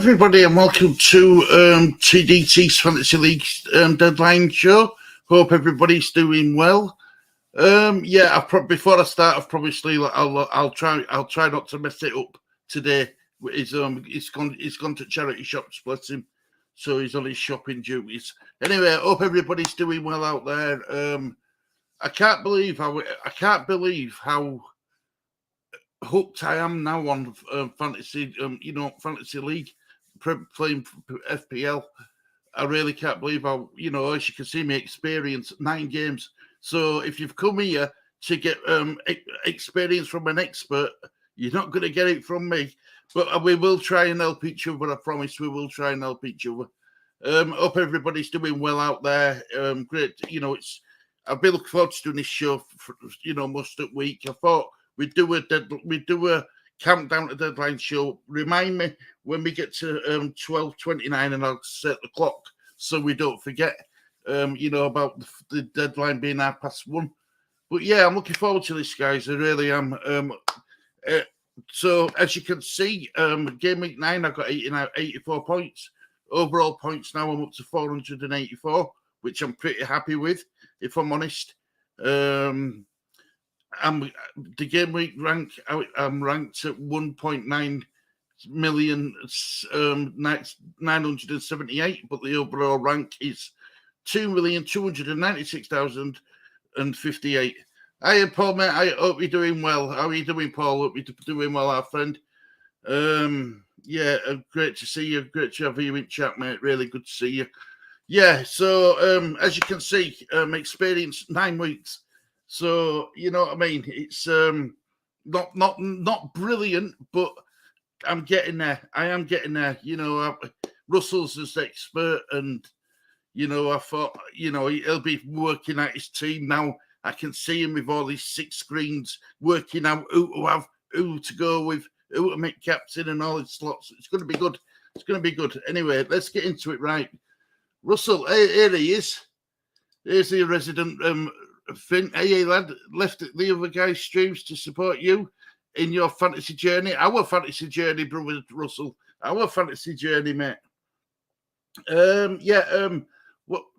everybody, and welcome to TDT's Fantasy League deadline show. Hope everybody's doing well. Before I start, I'll try not to mess it up today. He's gone to charity shop, bless him. So he's on his shopping duties. Anyway, I hope everybody's doing well out there. I can't believe how hooked I am now on fantasy. Fantasy league, playing FPL. I really can't believe how, as you can see, my experience 9 games. So if you've come here to get experience from an expert, you're not going to get it from me. But we will try and help each other. I promise we will try and help each other. Hope everybody's doing well out there. Great. I've been looking forward to doing this show for, most of the week. I thought we'd do a countdown to deadline show. Remind me when we get to 12:29, and I'll set the clock so we don't forget. About the deadline being 1:30. But yeah, I'm looking forward to this, guys. I really am. So as you can see, Gameweek 9, I've got 84 points. Overall points now, I'm up to 484, which I'm pretty happy with, if I'm honest. The game week rank, I'm ranked at 1.9 million 978, but the overall rank is 2,296,058. Hi, Paul, mate. I hope you're doing well. How are you doing, Paul? Hope you're doing well, our friend. Great to see you. Great to have you in chat, mate. Really good to see you. Yeah, so as you can see, experienced 9 weeks. So you know what I mean. It's not brilliant, but I'm getting there. I am getting there. Russell's as expert, and I thought he'll be working out his team now. I can see him with all these 6 screens working out who to go with, who to make captain, and all his slots. It's going to be good. It's going to be good. Anyway, let's get into it. Right, Russell. Here he is. Here's the resident Finn. Hey, lad. Left the other guy's streams to support you in your fantasy journey. Our fantasy journey, brother Russell. Our fantasy journey, mate.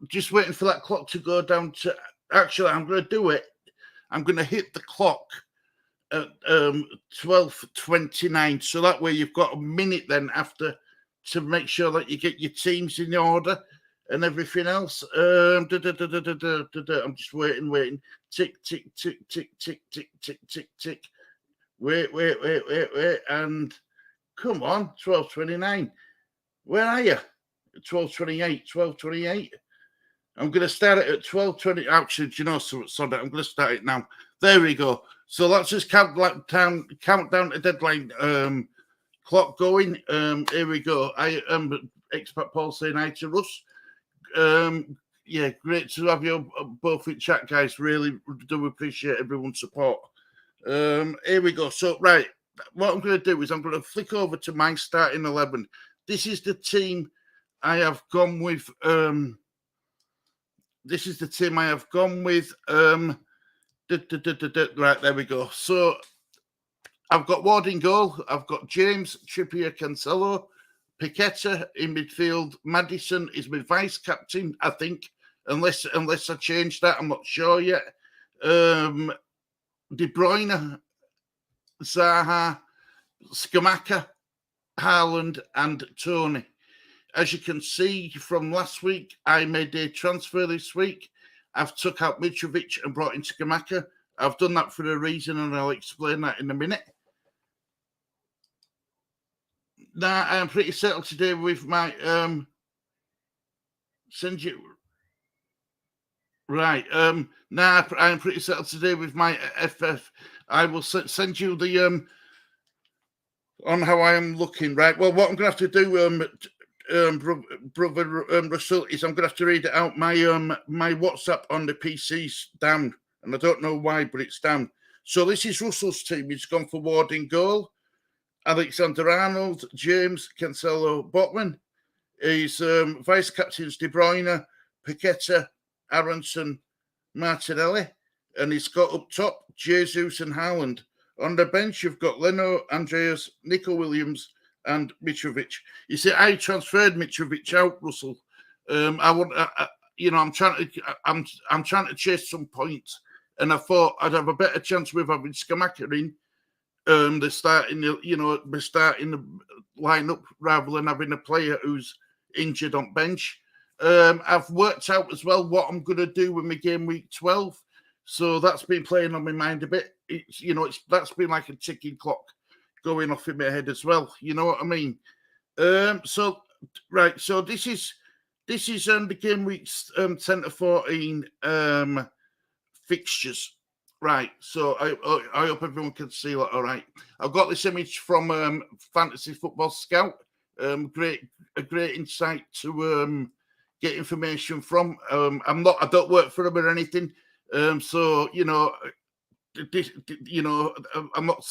Just waiting for that clock to go down to. Actually, I'm going to do it. I'm going to hit the clock at 12:29, so that way you've got a minute then after to make sure that you get your teams in order and everything else. I'm just waiting. Tick, tick, tick, tick, tick, tick, tick, tick, tick. Wait. And come on, 12:29. Where are you? 12:28. I'm going to start it at 12:20. Actually, do you know, sorry, I'm going to start it now. There we go. So let's just count down to deadline clock going. Here we go. I am Expat Paul saying hi to Russ. Great to have you both in chat, guys. Really do appreciate everyone's support. Here we go. So, right, what I'm going to do is I'm going to flick over to my starting 11. This is the team I have gone with. Right, there we go. So I've got Ward in goal. I've got James, Trippier, Cancelo, Paqueta in midfield. Maddison is my vice captain, I think, unless I change that. I'm not sure yet. De Bruyne, Zaha, Skamaka, Haaland, and Tony. As you can see from last week, I made a transfer this week. I've took out Mitrovic and brought in Skamaka. I've done that for a reason, and I'll explain that in a minute. Now, I'm pretty settled today with my I'm pretty settled today with my FF. I will send you the on how I am looking. Right. Well, what I'm going to have to do, brother Russell, is I'm going to have to read it out. My WhatsApp on the PC's down, and I don't know why, but it's down. So this is Russell's team. He's gone for Ward in goal, Alexander-Arnold, James, Cancelo, Botman. His vice captains De Bruyne, Paqueta, Aronson, Martinelli, and he's got up top Jesus and Haaland. On the bench, you've got Leno, Andreas, Nico Williams, and Mitrovic. You see, I transferred Mitrovic out, Russell. I'm trying to chase some points, and I thought I'd have a better chance with having Skamaka in. The starting the lineup rather than having a player who's injured on bench. I've worked out as well what I'm going to do with my game week 12. So that's been playing on my mind a bit. That's been like a ticking clock going off in my head as well. You know what I mean? So this is the game weeks 10 to 14 fixtures. Right, so I hope everyone can see that. All right, I've got this image from Fantasy Football Scout. A great insight to get information from. I don't work for them or anything, so I'm not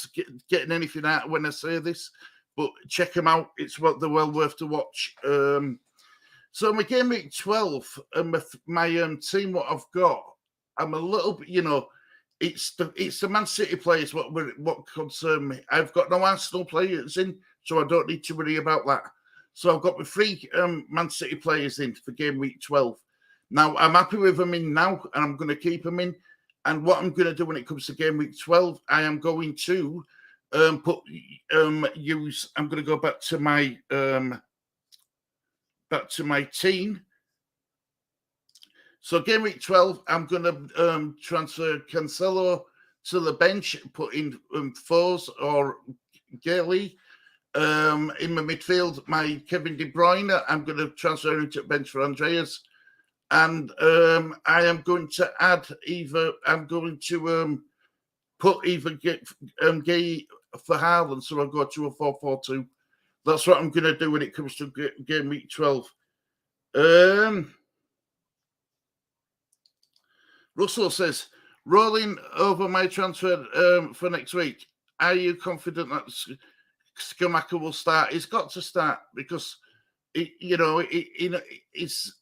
getting anything out when I say this, but check them out. It's they're well worth to watch. So my game week 12, my team, what I've got, I'm a little bit, it's the Man City players what concern me. I've got no Arsenal players in, so I don't need to worry about that. So I've got my 3 Man City players in for game week 12. Now I'm happy with them in now, and I'm going to keep them in. And what I'm going to do when it comes to game week 12, I am going to I'm going to go back to my team. So game week 12, I'm going to transfer Cancelo to the bench, put in Foles or Gailey. In my midfield, my Kevin De Bruyne, I'm going to transfer him to the bench for Andreas. And I am going to put Gay for Haaland, so I'll go to a 4-4-2. That's what I'm going to do when it comes to game week 12. Russell says, rolling over my transfer for next week. Are you confident that Skamaka will start? He's got to start because, it's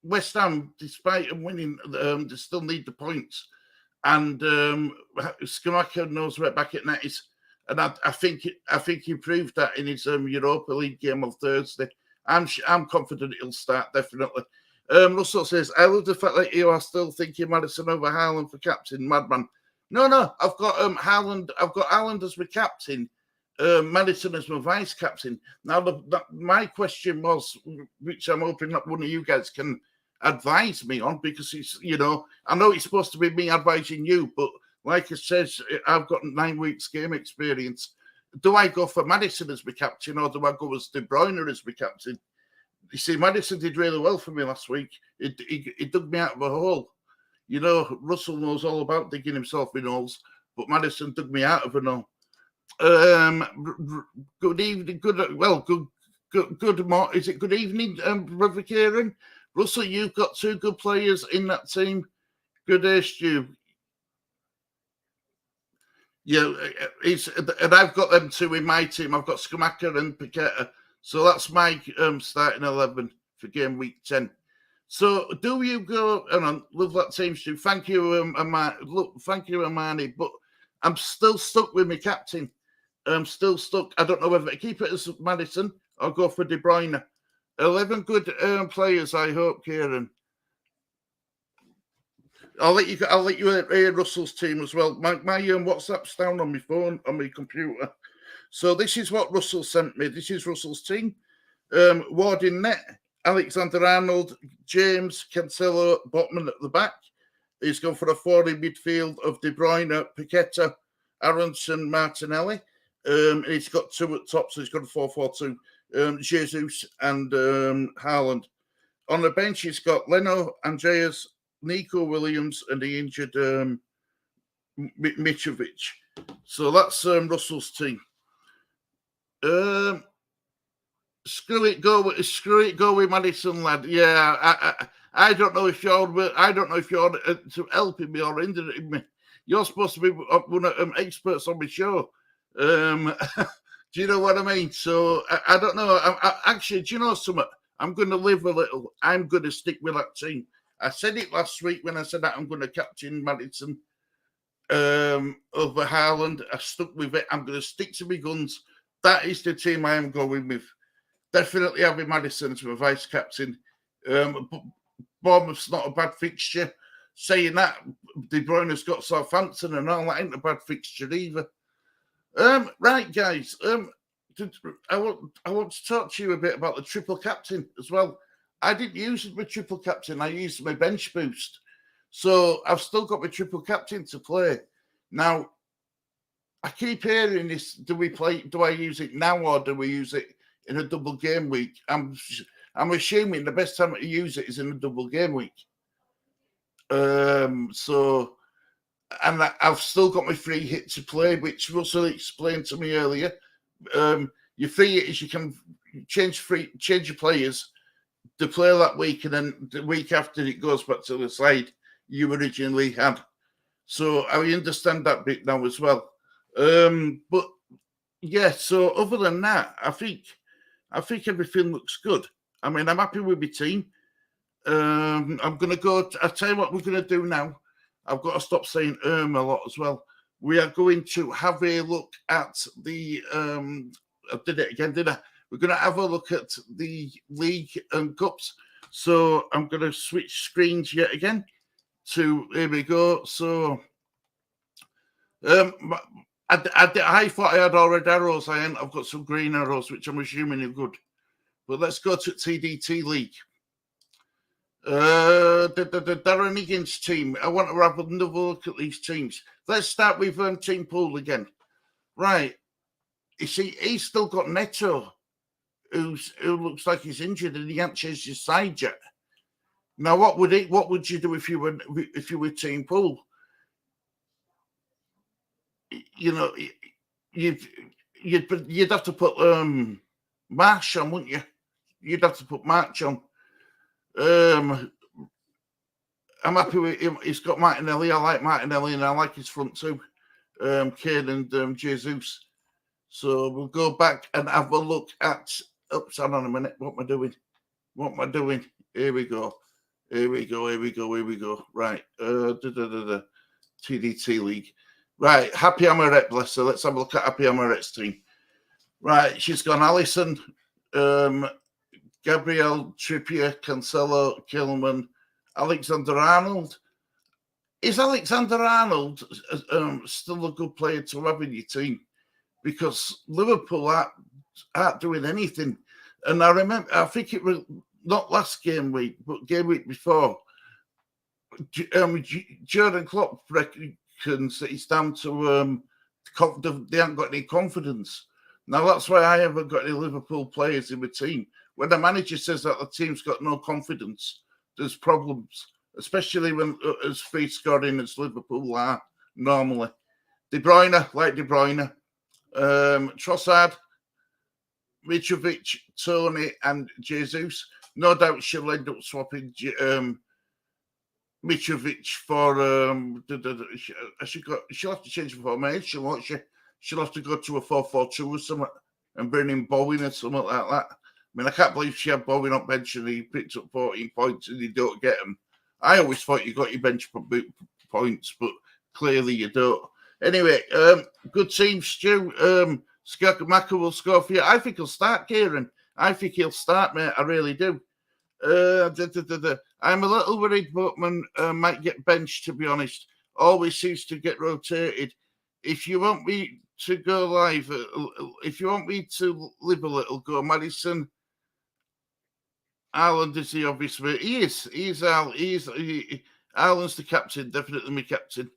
West Ham, despite them winning, they still need the points. And Skamaka knows where back at net is. And I think he proved that in his Europa League game on Thursday. I'm confident he'll start, definitely. Russell says, I love the fact that you are still thinking Maddison over Haaland for captain, madman. No, I've got Haaland. I've got Haaland as my captain, Maddison as my vice captain. Now, my question was, which I'm hoping that one of you guys can advise me on, because it's, I know it's supposed to be me advising you, but like I said, I've got 9 weeks game experience. Do I go for Maddison as my captain, or do I go as De Bruyne as my captain? You see, Maddison did really well for me last week. He dug me out of a hole. Russell knows all about digging himself in holes, but Maddison dug me out of a hole. Good evening. Good. Is it good evening, Brother Kieran? Russell, you've got 2 good players in that team. Good day, Stu. Yeah, and I've got them 2 in my team. I've got Skamaka and Paqueta. So that's my starting 11 for game week 10. So do you go? And I love that team, Stu. Thank you, thank you, Amani. But I'm still stuck with my captain. I'm still stuck. I don't know whether to keep it as Maddison or go for De Bruyne. 11 good players, I hope, Kieran. I'll let you hear Russell's team as well. My WhatsApp's down on my phone, on my computer. So this is what Russell sent me. This is Russell's team. Ward in net, Alexander-Arnold, James, Cancelo, Botman at the back. He's gone for a 4 in midfield of De Bruyne, Paqueta, Aronson, Martinelli. He's got 2 at top, so he's got a 4-4-2. Jesus and Haaland. On the bench, he's got Leno, Andreas, Nico Williams, and the injured Mitrovic. So that's Russell's team. Screw it, go with Maddison, lad. Yeah, I don't know if you're to helping me or hindering me. You're supposed to be one of experts on my show. Do you know what I mean? So I don't know. Actually, do you know something? I'm going to live a little. I'm going to stick with that team. I said it last week when I said that I'm going to captain Maddison over Haaland. I stuck with it. I'm going to stick to my guns. that is the team I am going with. Definitely having Maddison as my vice captain. Bournemouth's not a bad fixture. Saying that, De Bruyne's got Southampton and all that ain't a bad fixture either. Right, guys. I want to talk to you a bit about the triple captain as well. I didn't use my triple captain. I used my bench boost. So I've still got my triple captain to play. Now, I keep hearing this. Do I use it now or do we use it in a double game week? I'm assuming the best time to use it is in a double game week. And I've still got my free hit to play, which Russell explained to me earlier. Your free hit is you can change your players to play that week, and then the week after it goes back to the side you originally had. So I understand that bit now as well. But yeah, so other than that, I think everything looks good. I mean, I'm happy with my team. I'm going to go. I'll tell you what we're going to do now. I've got to stop saying a lot as well. We are going to have a look at the. I did it again, didn't I? We're going to have a look at the league and cups. So I'm going to switch screens yet again. Here we go. So I thought I had all red arrows. I've got some green arrows, which I'm assuming are good. But let's go to TDT League. The Darren Higgins team. I want to have another look at these teams. Let's start with Team Pool again. Right. You see, he's still got Neto, who looks like he's injured and he hasn't changed his side yet. Now, what would you do if you were Team Pool? You know, you'd have to put Marsh on, wouldn't you? You'd have to put March on. I'm happy with him. He's got Martinelli. I like Martinelli and I like his front two, Kane and Jesus. So we'll go back and have a look at. Oops, hang on a minute. What am I doing? Here we go. Right. TDT League. Right. Happy Amaret, bless her. Let's have a look at Happy Amaret's team. Right. She's gone Alisson, Gabriel, Trippier, Cancelo, Kilman, Alexander-Arnold. Is Alexander-Arnold still a good player to have in your team? Because Liverpool aren't doing anything. And I think it was not last game week, but game week before. Jurgen Klopp reckons that he's down to they haven't got any confidence. Now, that's why I haven't got any Liverpool players in my team. When the manager says that the team's got no confidence, there's problems, especially when as free scoring as Liverpool are normally. De Bruyne, Trossard, Mitrovic, Tony, and Jesus. No doubt she'll end up swapping Mitrovic for. She'll have to change the formation, won't she? She'll have to go to a 4-4-2 or something and bring in Bowen or something like that. I mean, I can't believe she had Bowen on bench and he picked up 14 points and you don't get them. I always thought you got your bench points, but clearly you don't. Anyway, good team, Stu. Skakamaka will score for you. I think he'll start, Kieran. I think he'll start, mate. I really do. I'm a little worried Boatman might get benched, to be honest. Always seems to get rotated. If you want me to go live, if you want me to live a little, go Madison. Ireland is the obvious way. He is. Ireland's the captain, definitely my captain.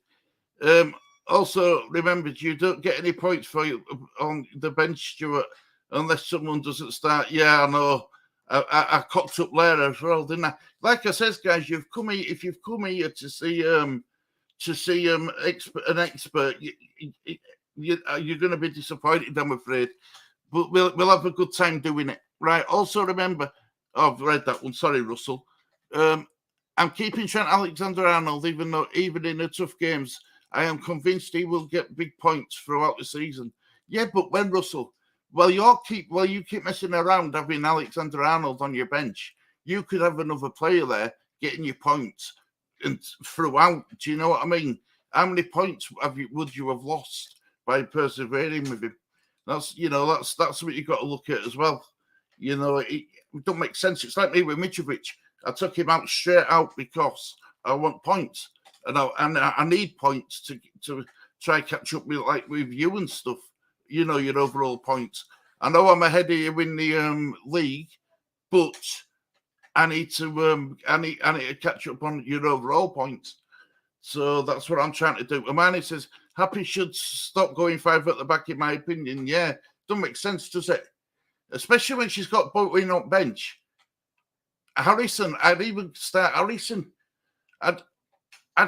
Also, remember, you don't get any points for you on the bench, Stuart, unless someone doesn't start. Yeah, I know. I cocked up there as well, didn't I? Like I said, guys, if you've come here to see an expert, you're going to be disappointed, I'm afraid. But we'll have a good time doing it, right? Also, remember, I've read that one. Sorry, Russell. I'm keeping Trent Alexander-Arnold, even in the tough games. I am convinced he will get big points throughout the season. Yeah, but when, Russell? Well, you keep messing around having Alexander-Arnold on your bench. You could have another player there getting you points and throughout. Do you know what I mean? How many points would you have lost by persevering with him? That's what you've got to look at as well. It don't make sense. It's like me with Mitrovic. I took him out straight out because I want points, and I need points to try catch up with you and stuff. Your overall points. I know I'm ahead of you in the league, but I need to catch up on your overall points. So that's what I'm trying to do. Amani says Happy should stop going 5 at the back, in my opinion. Yeah, doesn't make sense, does it? Especially when she's got Bowen on bench. Harrison, I'd even start Harrison. I'd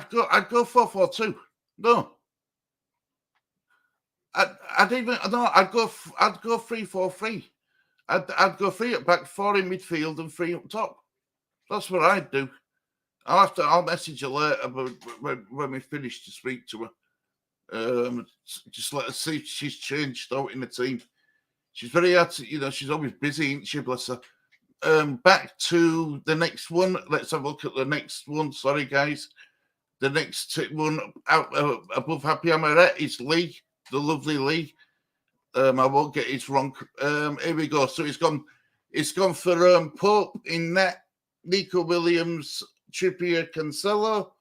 go 4-4-2. No. I'd go 3-4-3. I'd go 3 at back, 4 in midfield, and 3 up top. That's what I'd do. I'll message her later when we finish to speak to her. Just let her see if she's changed out in the team. She's very hard to, she's always busy, isn't she, bless her? Back to the next one. Let's have a look at the next one. Sorry, guys. The next one out above Happy Amaret is Lee, the lovely Lee. I won't get it wrong. Here we go. So it's gone for Pope in net, Nico Williams, Trippier, Cancelo,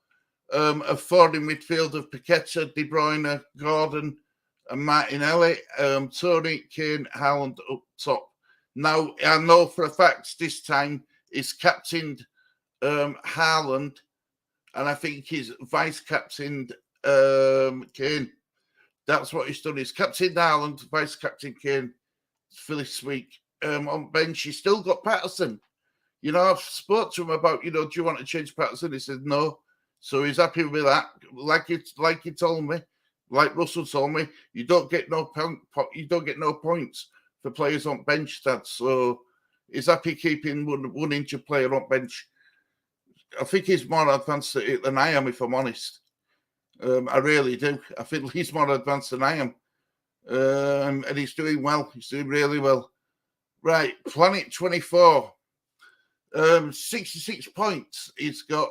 a forward in midfield of Paqueta, De Bruyne, Gordon, and Martinelli, Tony, Kane, Haaland up top. Now, I know for a fact this time he's captained Haaland, and I think he's vice-captained Kane. That's what he's done. He's captained Haaland, vice-captain Kane for this week. On bench, he's still got Patterson. I've spoke to him about, do you want to change Patterson? He said no. So he's happy with that. Like he told me, like Russell told me, you don't get no points for players on bench stats. So he's happy keeping one injured player on bench. I think he's more advanced at it than I am, if I'm honest. I really do. I think he's more advanced than I am. And he's doing well. He's doing really well. Right, Planet 24. 66 points. He's got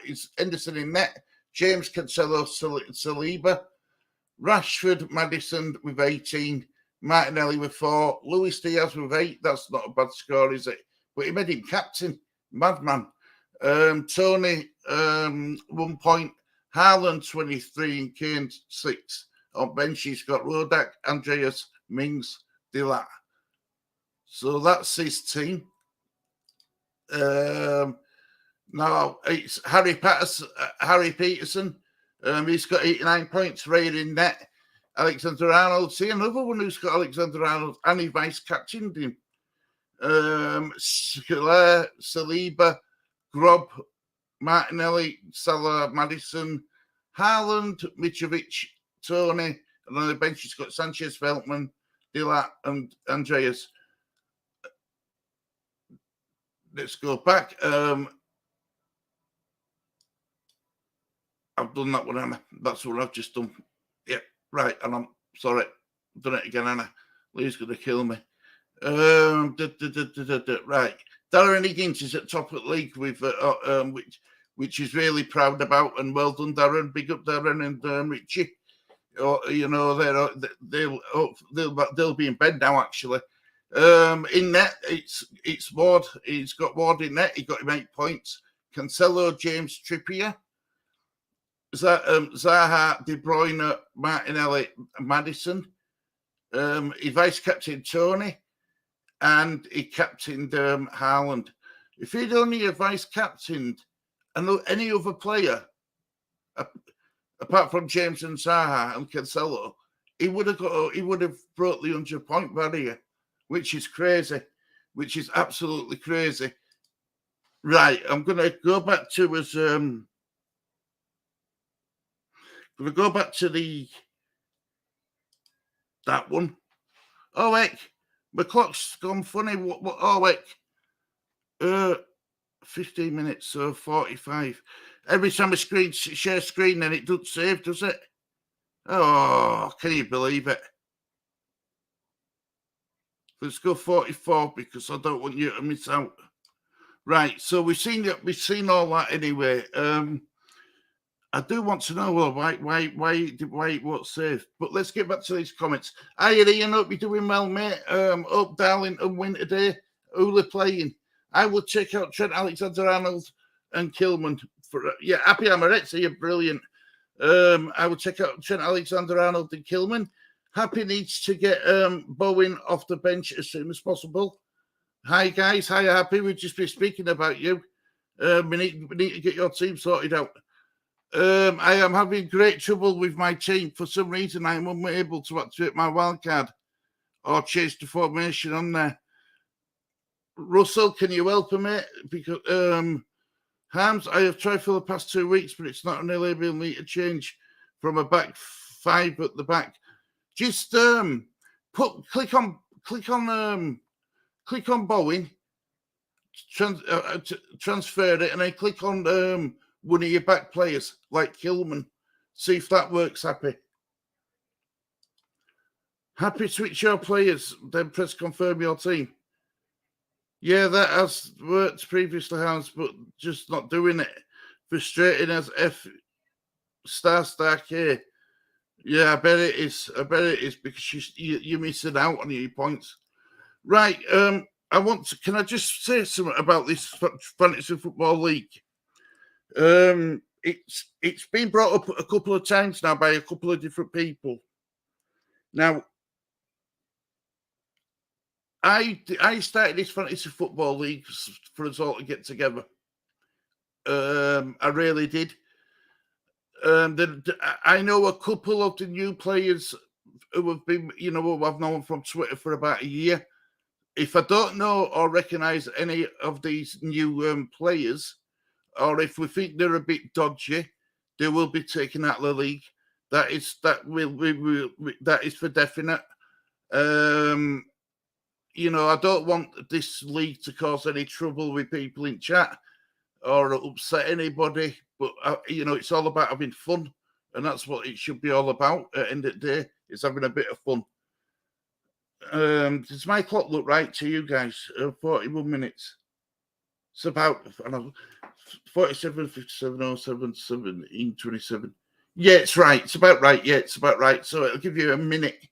it's Henderson in net, James Cancelo, Saliba, Rashford, Maddison with 18, Martinelli with 4, Luis Diaz with 8. That's not a bad score, is it? But he made him captain. Madman. Tony, 1 point. Haaland, 23, and Kane, 6. On bench, he's got Rodak, Andreas, Mings, Dilat. So that's his team. Now it's Harry Peterson. He's got 89 points. Ray in net. Alexander Arnold. See another one who's got Alexander Arnold, and he vice captained him. Saliba, Grob, Martinelli, Salah, Maddison, Haaland, Mitrovic, Tony, and on the bench he's got Sanchez, Veltman, Dilat, and Andreas. Let's go back. I've done that one, Anna. That's what I've just done. Yeah, right. And I'm sorry. I've done it again, Anna. Lee's going to kill me. Right. Darren Higgins is at top of the league with which is really proud about, and well done, Darren. Big up, Darren and Richie. They'll be in bed now, actually. In net, it's Ward. He's got Ward in net. He got him 8 points. Cancelo, James, Trippier, Zaha, De Bruyne, Martinelli, Maddison. He vice captain Tony, and he captained Haaland. If he'd only vice captained any other player apart from James and Zaha and Cancelo, he would have broke the 100-point barrier. Which is crazy, which is absolutely crazy. Right, I'm going to go back to that one. Oh, heck, my clock's gone funny. What? Oh, heck. 15 minutes, so 45. Every time I share screen, then it doesn't save, does it? Oh, can you believe it? Let's go 44 because I don't want you to miss out. Right, so we've seen all that anyway. I do want to know why it won't save. But let's get back to these comments. Hi, Ian. Hope you're doing well, mate. Hope Darlington win today. Who are playing? I will check out Trent Alexander-Arnold and Kilman. Happy Amaretto, you're brilliant. I will check out Trent Alexander-Arnold and Kilman. Happy needs to get Bowen off the bench as soon as possible. Hi, guys. Hi, Happy. We've just been speaking about you. We need to get your team sorted out. I am having great trouble with my team. For some reason, I am unable to activate my wildcard or change the formation on there. Russell, can you help me? Because Harms, I have tried for the past 2 weeks, but it's not enabling me to change from a back five at the back. Just click on Bowen, transfer it, and then click on one of your back players like Kilman. See if that works, Happy. Happy, switch your players, then press confirm your team. Yeah, that has worked previously, Hans, but just not doing it. Frustrating as F star K. Yeah, I bet it is. Because you're missing out on your points. Right. Can I just say something about this fantasy football league? It's been brought up a couple of times now by a couple of different people. Now, I started this fantasy football league for us all to get together. I really did. I know a couple of the new players who have been, who I've known from Twitter for about a year. If I don't know or recognise any of these new players, or if we think they're a bit dodgy, they will be taken out of the league. That is for definite. I don't want this league to cause any trouble with people in chat or upset anybody. But, it's all about having fun. And that's what it should be all about at the end of the day, is having a bit of fun. Does my clock look right to you guys? 41 minutes. It's about 47, 57, 07, 17, 27. Yeah, it's right. It's about right. Yeah, it's about right. So it'll give you a minute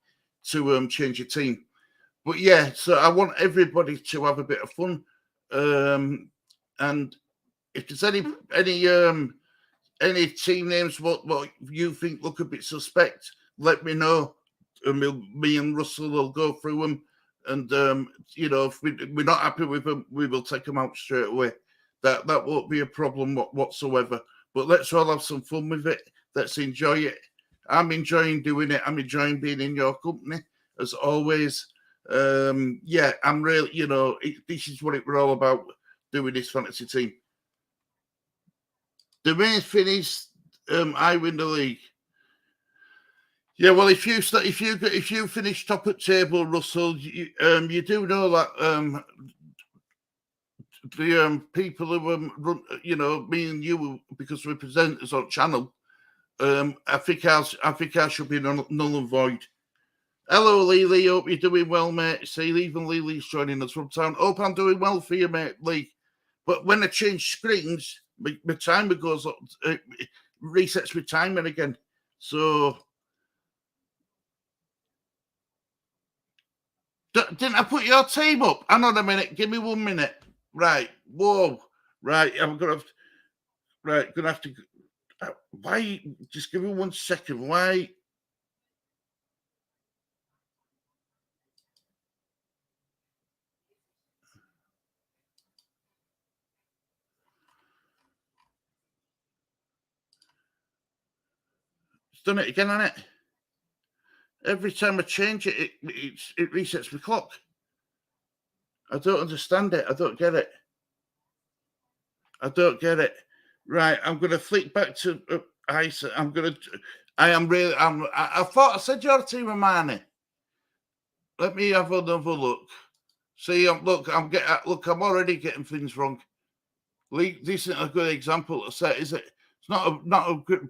to change your team. But yeah, so I want everybody to have a bit of fun. And if there's any team names what you think look a bit suspect, let me know. And me and Russell will go through them. And if we're not happy with them, we will take them out straight away. That won't be a problem whatsoever. But let's all have some fun with it. Let's enjoy it. I'm enjoying doing it. I'm enjoying being in your company as always. I'm really, this is what we're all about, doing this fantasy team. The main finish, I win the league. Yeah, well, if you finish top at table, Russell, you do know that the people who run, me and you, because we're presenters on channel, I think I should be null and void. Hello, Lily. Hope you're doing well, mate. See, even Lily's joining us from town. Hope I'm doing well for you, mate, Lee. But when I change screens, my timer goes up, resets my timer again. So, didn't I put your team up? Hang on a minute. Give me 1 minute. Right. Whoa. Right. I'm gonna have to. Why? Just give me 1 second. Why? Done it again, hasn't it? Every time I change it, it resets my clock. I don't understand it. I don't get it. Right, I'm going to flick back to Isa. I thought I said you're a team of Marnie. Let me have another look. See, I'm already getting things wrong. League, this isn't a good example to set, is it? It's not a good.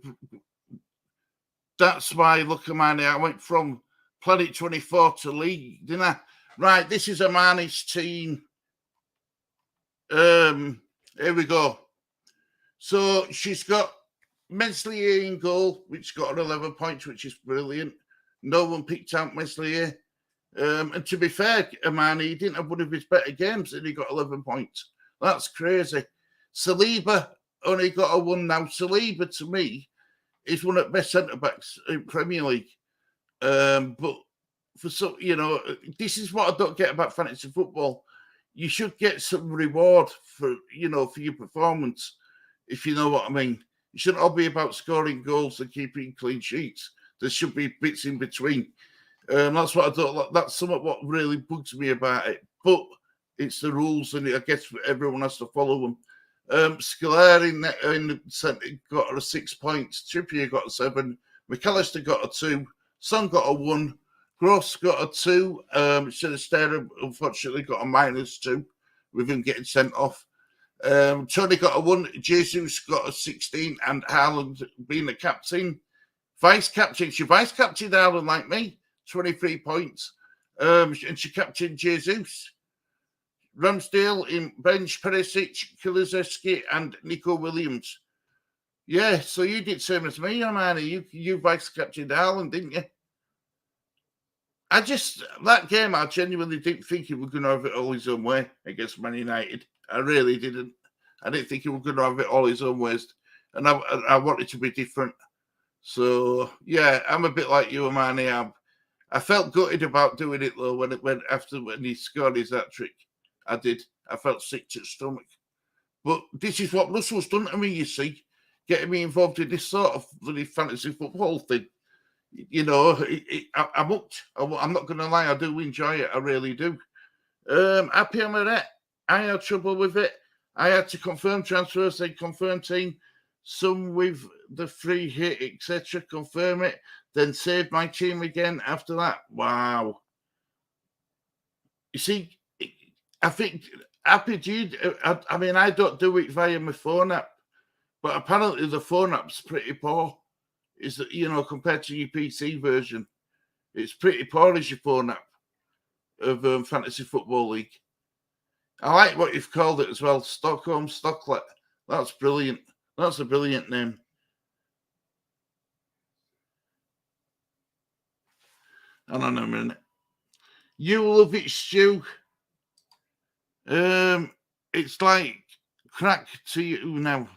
That's why, look at Marnie. I went from Planet 24 to League, didn't I? Right, this is a Marnie's team. Here we go. So she's got Meslier in goal, which got 11 points, which is brilliant. No one picked out Meslier. And to be fair, Amani, he didn't have one of his better games and he got 11 points. That's crazy. Saliba only got a 1 now. Saliba, to me, is one of the best centre-backs in Premier League. But for some, this is what I don't get about fantasy football. You should get some reward for your performance, if you know what I mean. It shouldn't all be about scoring goals and keeping clean sheets. There should be bits in between. That's what I don't like. That's somewhat what really bugs me about it. But it's the rules, and I guess everyone has to follow them. Scolari in the centre got a 6 points. Trippier got a 7. McAllister got a 2. Son got a 1. Gross got a 2. Sinisterra, unfortunately, got a -2 with him getting sent off. Tony got a 1. Jesus got a 16. And Haaland being the captain. Vice-captain. She vice-captained Haaland like me. 23 points. And she captained Jesus. Ramsdale in bench, Perisic, Kulusevski, and Nico Williams. Yeah, so you did same as me, Armani. You vice-captained Haaland, didn't you? That game, I genuinely didn't think he was going to have it all his own way against Man United. I really didn't. I didn't think he was going to have it all his own ways. And I wanted to be different. So, yeah, I'm a bit like you, Armani. I felt gutted about doing it, though, when he scored his hat-trick. I did. I felt sick to the stomach. But this is what Russell's done to me, you see, getting me involved in this sort of bloody fantasy football thing. I'm hooked. I'm not going to lie. I do enjoy it. I really do. Happy I'm with it. I had trouble with it. I had to confirm transfers, then confirm team. Some with the free hit, etc. Confirm it. Then save my team again after that. Wow. You see, I think Happy G, I don't do it via my phone app, but apparently the phone app's pretty poor. Is that, compared to your PC version, it's pretty poor as your phone app of Fantasy Football League. I like what you've called it as well, Stockholm Stocklet. That's brilliant. That's a brilliant name. Hang on a minute. You love it, Stu. It's like crack to you now.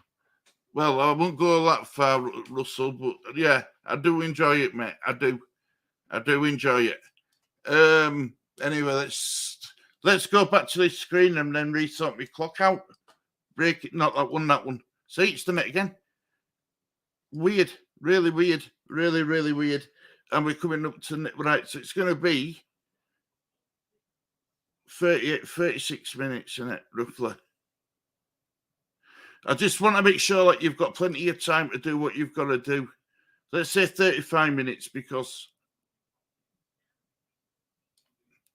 Well, I won't go that far, Russell, but yeah, I do enjoy it, mate. I do enjoy it. Anyway, let's go back to this screen and then resort my clock out. Break it, not that one. See, it's done it again. Weird, really weird, really, really weird. And we're coming up to, right, so it's going to be 36 minutes, isn't it, roughly? I just want to make sure that you've got plenty of time to do what you've got to do. Let's say 35 minutes because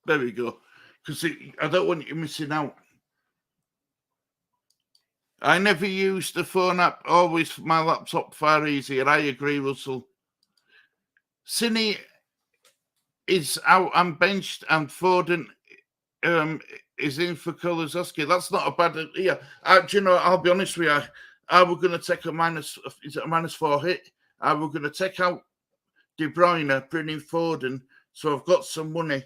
there we go. Because I don't want you missing out. I never use the phone app. Always my laptop far easier. I agree, Russell. Cine is out. I'm benched and Foden is in for Kulusevski. That's not a bad idea. I'll be honest with you. I was going to take a -4 hit. I was going to take out De Bruyne, bring in Foden. So I've got some money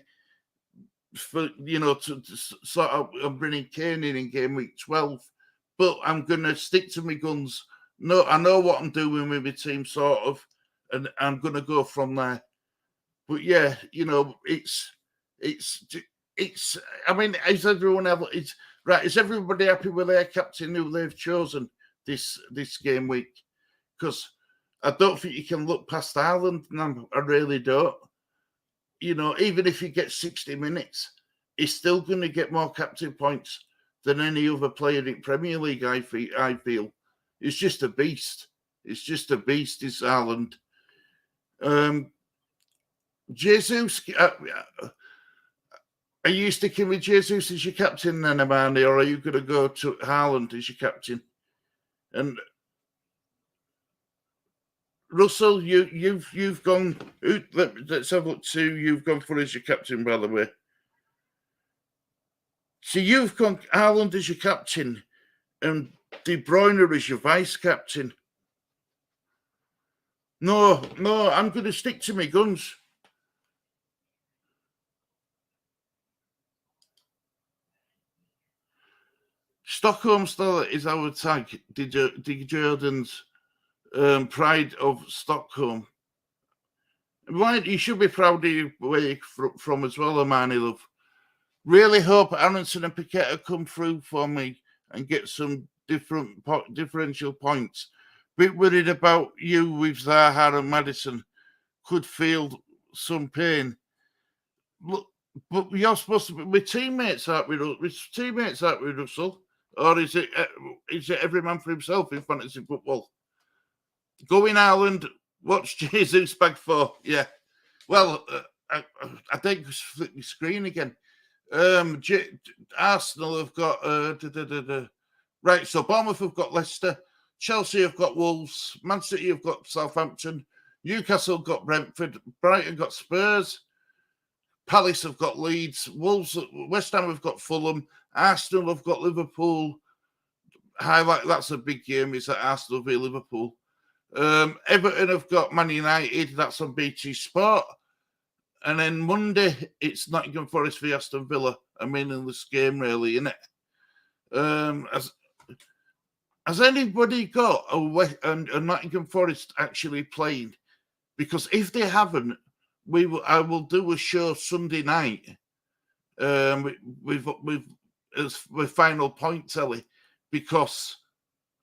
for, to sort out. I'm bringing Kane in game week 12. But I'm going to stick to my guns. No, I know what I'm doing with my team, sort of. And I'm going to go from there. But yeah, it's. I mean, is everyone else? Is everybody happy with their captain who they've chosen this game week? Because I don't think you can look past Haaland. No, I really don't. Even if he gets 60 minutes, he's still going to get more captain points than any other player in Premier League. I feel it's just a beast. It's just a beast. Is Haaland. Jesus. Are you sticking with Jesus as your captain then, Amanda, or are you going to go to Haaland as your captain? And Russell, you've gone. Let's have a look. You've gone for as your captain, by the way. So you've gone Haaland as your captain, and De Bruyne as your vice captain. No, I'm going to stick to my guns. Stockholm Stella is our tag. Dig Jordan's pride of Stockholm. You should be proud of where you're from as well, Amani love. Really hope Aronson and Paqueta come through for me and get some differential points. Bit worried about you with Zaha and Madison. Could feel some pain. Look, but you're supposed to be with teammates, aren't we? With teammates, aren't we, Russell? Or is it every man for himself in fantasy football? Go in Ireland, watch Jesus bag for. Yeah. Well, I think flip the screen again. Arsenal have got right. So Bournemouth have got Leicester, Chelsea have got Wolves, Man City have got Southampton, Newcastle have got Brentford, Brighton got Spurs, Palace have got Leeds, Wolves, West Ham have got Fulham, Arsenal have got Liverpool. Highlight that's a big game. Is that Arsenal v Liverpool? Everton have got Man United. That's on BT Sport. And then Monday, it's Nottingham Forest v Aston Villa. A meaningless game, really, isn't it? Has anybody got a Nottingham Forest actually playing? Because if they haven't, I will do a show Sunday night with Final Point Telly, because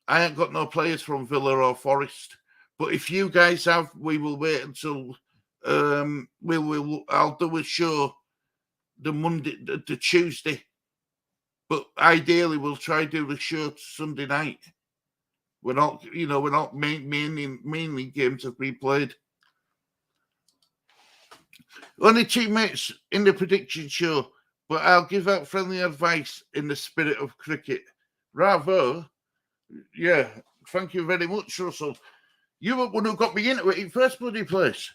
I ain't got no players from Villa or Forest. But if you guys have, we will wait until I'll do a show the Tuesday, but ideally we'll try do the show Sunday night. We're not mainly games have been played. Only teammates in the prediction show, but I'll give out friendly advice in the spirit of cricket. Bravo. Yeah, thank you very much, Russell. You were one who got me into it in first bloody place.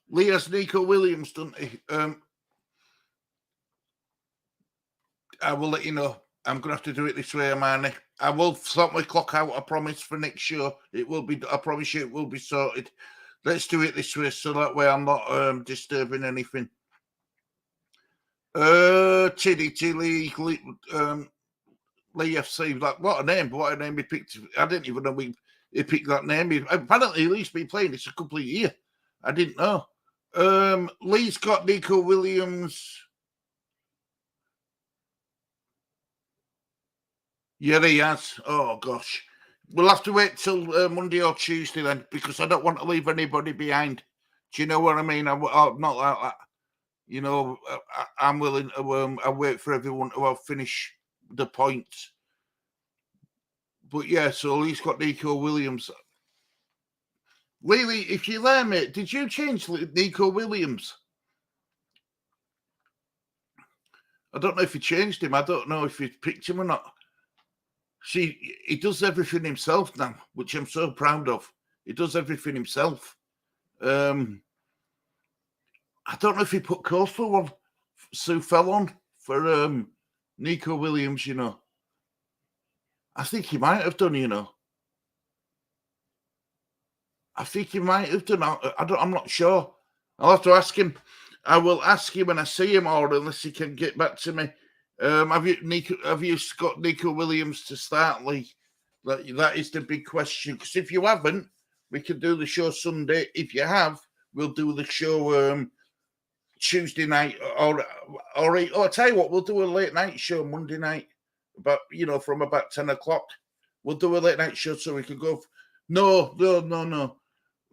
Lee has Nico Williams, doesn't he? I will let you know. I'm going to have to do it this way, Amani. I will sort my clock out, I promise, for next show. It will be, I promise you, it will be sorted. Let's do it this way, so that way I'm not disturbing anything. TDT League, Lee FC, like, what a name he picked. I didn't even know he picked that name. Apparently, Lee's been playing this a couple of years. I didn't know. Lee's got Nico Williams. Yeah, he has. Oh, gosh. We'll have to wait till Monday or Tuesday then, because I don't want to leave anybody behind. Do you know what I mean? I'm not like that. You know, I'm willing to I wait for everyone to finish the points. But yeah, so Lee's got Nico Williams. Lee, if you're there, mate, did you change Nico Williams? I don't know if he changed him. I don't know if he picked him or not. See, he does everything himself now, which I'm so proud of. He does everything himself. I don't know if he put Coastal on, Sue fell on for Nico Williams, you know. I think he might have done, you know. I think he might have done. I'm not sure. I'll have to ask him. I will ask him when I see him, or unless he can get back to me. Have you got Nico Williams to start, Lee? That is the big question. Because if you haven't, we can do the show Sunday. If you have, we'll do the show Tuesday night. Or I'll tell you what, we'll do a late night show Monday night, from about 10 o'clock. We'll do a late night show so we can go. No.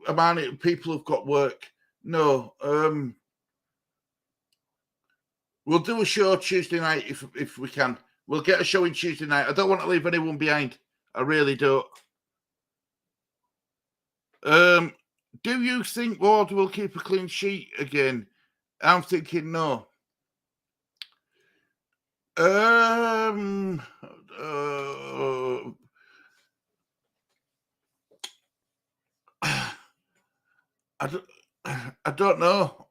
Amani, people have got work. No. We'll do a show Tuesday night if we can. We'll get a show in Tuesday night. I don't want to leave anyone behind. I really don't. Do you think Ward will keep a clean sheet again? I'm thinking no. I don't know.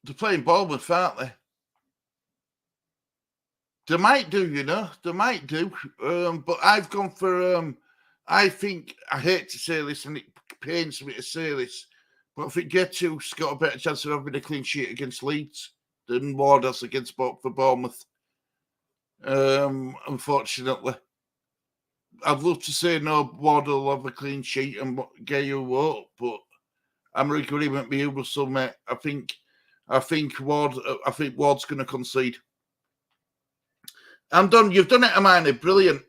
They're playing Bournemouth, aren't they? They might do, They might do. But I've gone for. I think I hate to say this, and it pains me to say this, but I think Getty's got a better chance of having a clean sheet against Leeds than Ward has against for Bournemouth. Unfortunately, I'd love to say no, Ward will have a clean sheet and Gayu won't, but I'm in agreement with you, Russell, mate. I think Ward's going to concede. I'm done. You've done it, Hermione. Brilliant.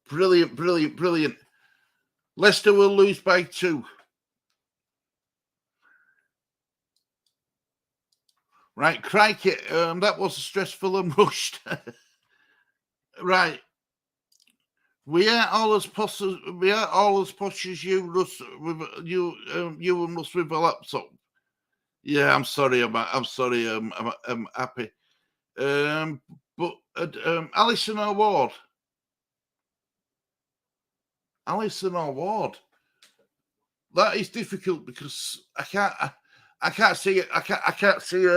Brilliant. Leicester will lose by 2. Right, crikey. That was stressful and rushed. Right. We are all as posh as you, Russ. You and Russ with a laptop. Yeah, I'm sorry. I'm sorry. I'm happy. But Alison or Ward? Alison or Ward? That is difficult because I can't see it. I can't see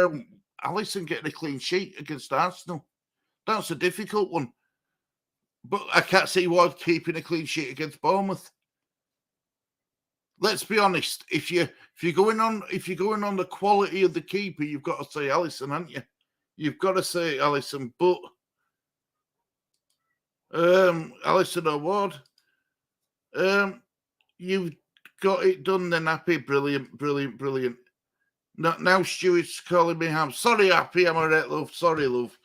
Alison getting a clean sheet against Arsenal. That's a difficult one. But I can't see Ward keeping a clean sheet against Bournemouth. Let's be honest. If you're going on the quality of the keeper, you've got to say Alison, haven't you? You've got to say Alison, but Alison or Ward, you've got it done. Then Happy, brilliant. Now Stuart's calling me ham. Sorry, Happy, I'm alright, love. Sorry, love.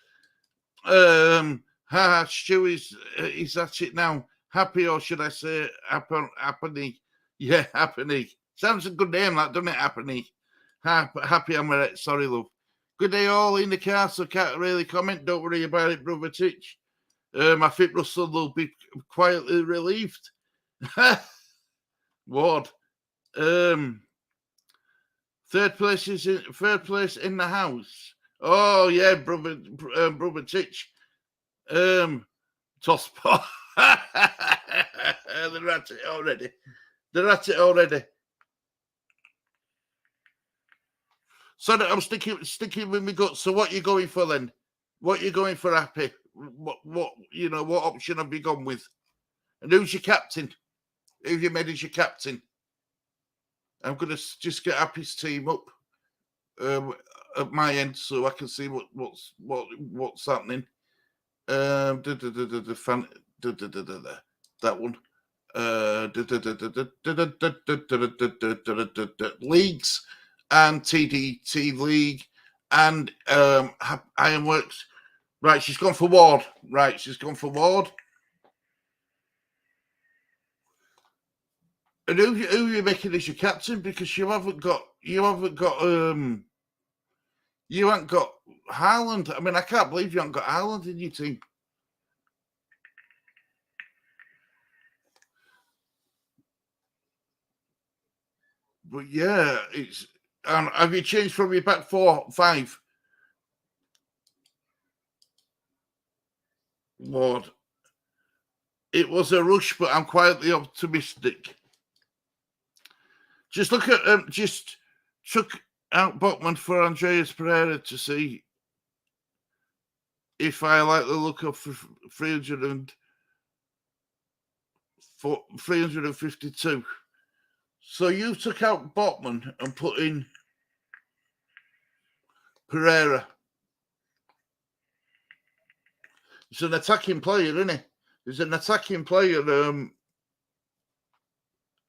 Stu is at it now. Happy, or should I say Happy? Yeah, Happy. Sounds a good name, that, doesn't it, Happy? Happy, I'm alright. Sorry, love. Good day, all in the car, so can't really comment. Don't worry about it, brother Titch. I think Russell will be quietly relieved. Ward. Third place in the house. Oh yeah, brother Titch. Toss pot. They're at it already. So I'm sticking with my gut. So what are you going for then? What are you going for, Happy? What option have you gone with? And who's your captain? Who you made as your captain? I'm gonna just get Happy's team up at my end so I can see what's happening. That one. Leagues and TDT league and Ironworks. Right, she's gone for Ward. And who are you making as your captain? Because you haven't got Haaland. I mean, I can't believe you haven't got Haaland in your team. But yeah, it's. Have you changed from your back 4-5? Lord, it was a rush, but I'm quietly optimistic. Just look at just took out Botman for Andreas Pereira to see if I like the look of 352. So you took out Botman and put in Pereira. He's an attacking player, isn't he? He's an attacking player,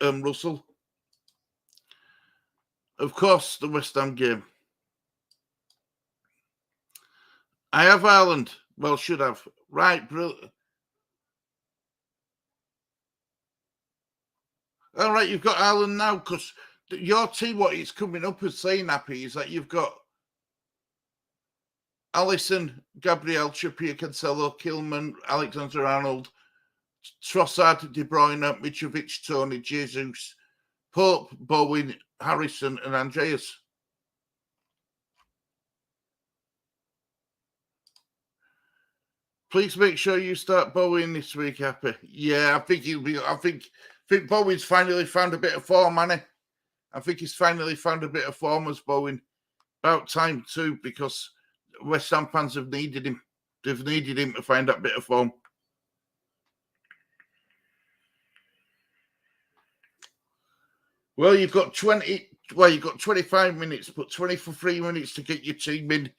Russell. Of course, the West Ham game. I have Ireland. Well, should have. Right, brilliant. All right, you've got Ireland now because your team, what it's coming up as saying, Happy, is that you've got Alisson, Gabriel, Trippier, Cancelo, Kilman, Alexander-Arnold, Trossard, De Bruyne, Mitrovic, Tony, Jesus, Pope, Bowen, Harrison, and Andreas. Please make sure you start Bowen this week, Happy. Yeah, I think he'll be. I think Bowen's finally found a bit of form, hasn't he? I think he's finally found a bit of form as Bowen. About time too, because West Ham fans have needed him. They've needed him to find that bit of form. Well, you've got 20. Well, you've got 25 minutes, but 23 minutes to get your team in.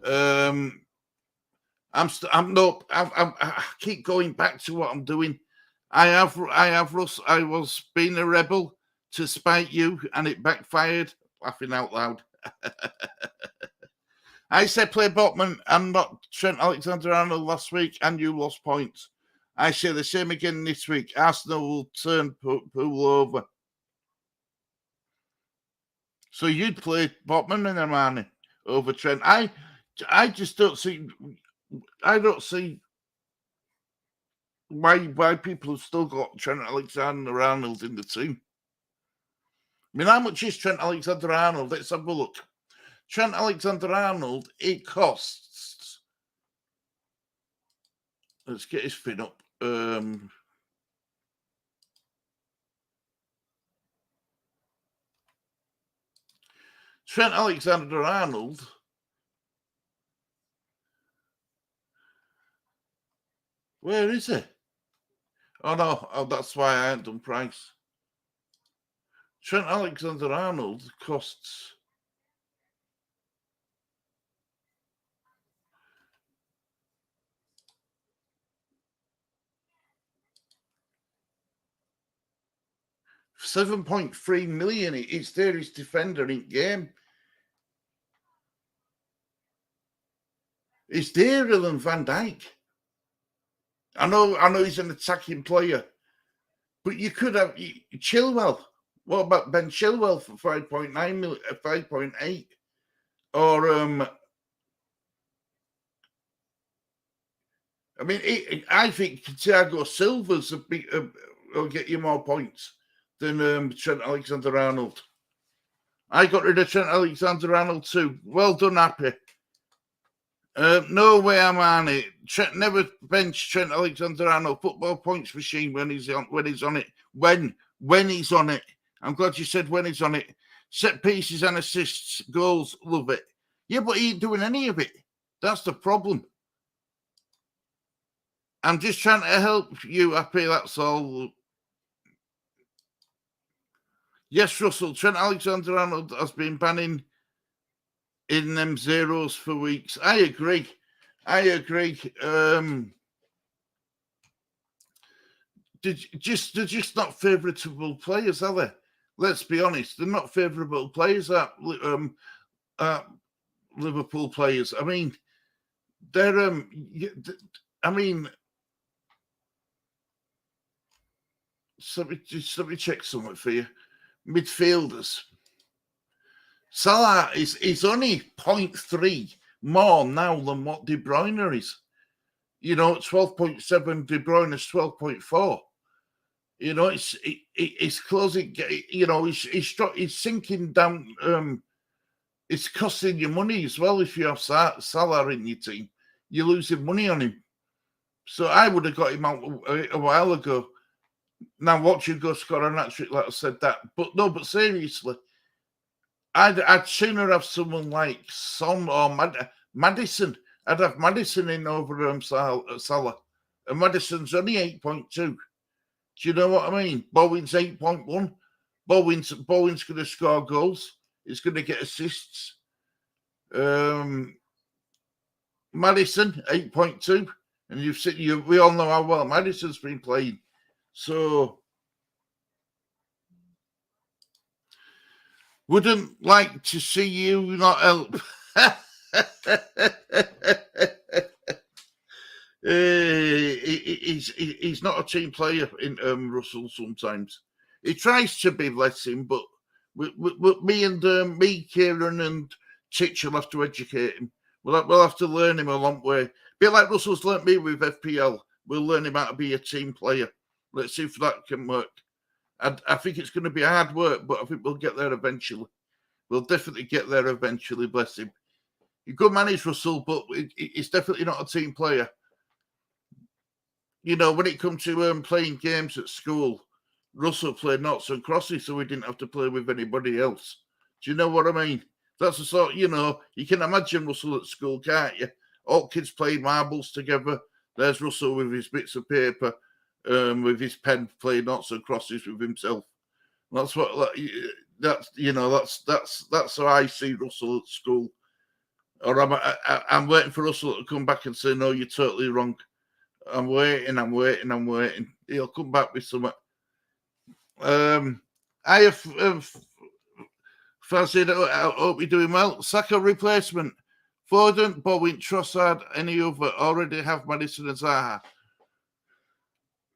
I keep going back to what I'm doing. I was being a rebel to spite you, and it backfired. Laughing out loud. I said play Botman and not Trent Alexander-Arnold last week, and you lost points. I say the same again this week. Arsenal will turn Poole over. So you'd play Botman and Armani over Trent. I just don't see. I don't see why people have still got Trent Alexander-Arnold in the team. I mean, how much is Trent Alexander-Arnold? Let's have a look. Trent Alexander-Arnold, it costs. Let's get his fin up. Trent Alexander-Arnold. Where is he? Oh no, that's why I haven't done price. Trent Alexander-Arnold costs $7.3 million. It's there, his defender in game. It's dearer than Van Dijk. I know he's an attacking player, but you could have Chilwell. What about Ben Chilwell for 5.9 million, 5.8? Or I mean, I think Thiago Silva's will get you more points than Trent Alexander-Arnold. I got rid of Trent Alexander-Arnold too. Well done, Happy. No way, Armani. Trent never bench Trent Alexander-Arnold. Football points machine when he's on it. When he's on it. I'm glad you said when he's on it. Set pieces and assists, goals, love it. Yeah, but he ain't doing any of it. That's the problem. I'm just trying to help you, Happy. That's all. Yes, Russell. Trent Alexander-Arnold has been banning in them zeros for weeks. I agree. They're just not favourable players, are they? Let's be honest. They're not favourable players at Liverpool players. I mean, they're let me check something for you. Midfielders. Salah is only 0.3 more now than what De Bruyne is. 12.7. De Bruyne is 12.4. It's closing. He's sinking down. It's costing you money as well if you have Salah in your team. You're losing money on him. So I would have got him out a while ago. Now watch you go score an hat-trick, like I said that. But seriously, I'd sooner have someone like Son or Maddison. I'd have Maddison in over Salah. And Maddison's only 8.2. Do you know what I mean? Bowen's 8.1. Bowen's going to score goals. He's going to get assists. Maddison, 8.2. And we all know how well Maddison's been playing. So, wouldn't like to see you not help. He's not a team player in Russell sometimes. He tries to be, bless him, but me, Kieran and Titch will have to educate him. We'll have to learn him a long way. A bit like Russell's learnt me with FPL. We'll learn him how to be a team player. Let's see if that can work. I think it's going to be hard work, but I think we'll get there eventually. We'll definitely get there eventually, bless him. He good manage Russell, but he's definitely not a team player. When it comes to playing games at school, Russell played noughts and crosses, so we didn't have to play with anybody else. Do you know what I mean? That's the sort, you can imagine Russell at school, can't you? All kids playing marbles together. There's Russell with his bits of paper, with his pen, playing knots and crosses with himself. That's that's how I see Russell at school. Or I'm waiting for Russell to come back and say, no, you're totally wrong. I'm waiting. He'll come back with something. I have Fazid, I hope you're doing well. Saka replacement. Foden, Bowen, Trossard, any other. Already have Maddison and Zaha.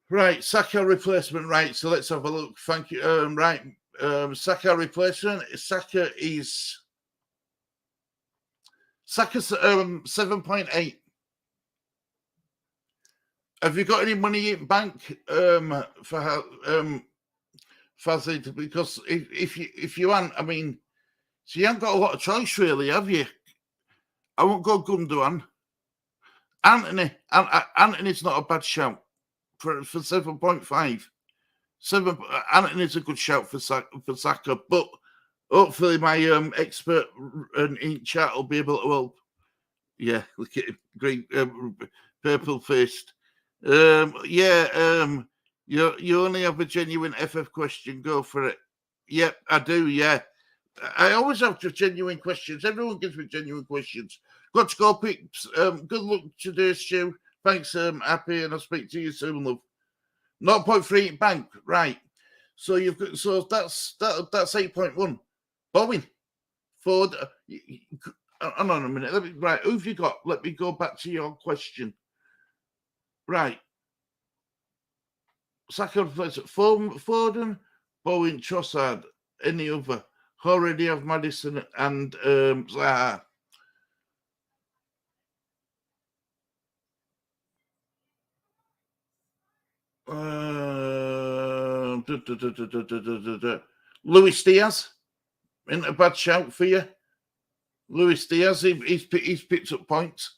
Right, Saka replacement. Right, so let's have a look. Thank you. Right, Saka replacement. Saka's 7.8. Have you got any money in bank for Fazid? Because if you haven't, I mean, so you haven't got a lot of choice, really, have you? I won't go Gundogan. Anthony's not a bad shout for 7.5. Anthony's a good shout for Saka, but hopefully my expert in chat will be able to help. Yeah, look at him, green, purple faced. You only have a genuine FF question. Go for it. Yep, I do. Yeah, I always have genuine questions. Everyone gives me genuine questions. Got to go, Picks. Good luck today, Stu. Thanks, Happy, and I'll speak to you soon, love. 0.3 bank, right? So that's 8.1. Bowen, Ford. Hang on a minute. Who have you got? Let me go back to your question. Right. Saka plays at Foden, Bowen, Trossard, any other. Already have Maddison and Zaha. Luis Diaz, isn't a bad shout for you. Luis Diaz, he's picked up points.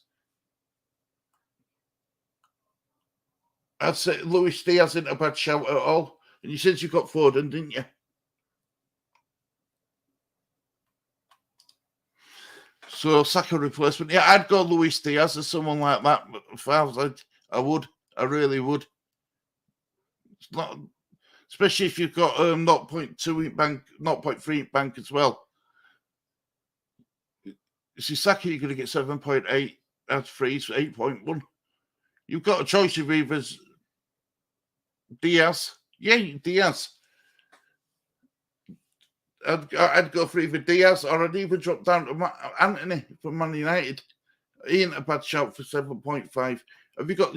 I'd say Luis Diaz isn't a bad shout at all. And you said you got Foden, didn't you? So Saka replacement. Yeah, I'd go Luis Diaz as someone like that. I would. I really would. It's not, especially if you've got 0.2 in bank, 0.3 in bank as well. See, Saka, you're going to get 7.8. That's free for 8.1. You've got a choice of either Diaz. Yeah, Diaz. I'd go for either Diaz or I'd even drop down to Anthony from Man United. He ain't a bad shout for 7.5. Have you got?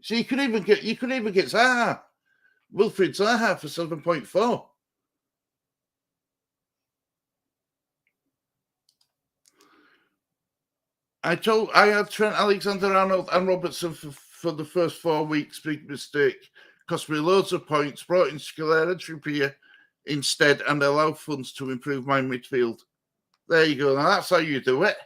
So you could even get Zaha, Wilfried Zaha for 7.4. I had Trent Alexander-Arnold and Robertson for the first 4 weeks. Big mistake. Cost me loads of points. Brought in Scalera, Trippier instead, and allowed funds to improve my midfield. There you go. Now that's how you do it.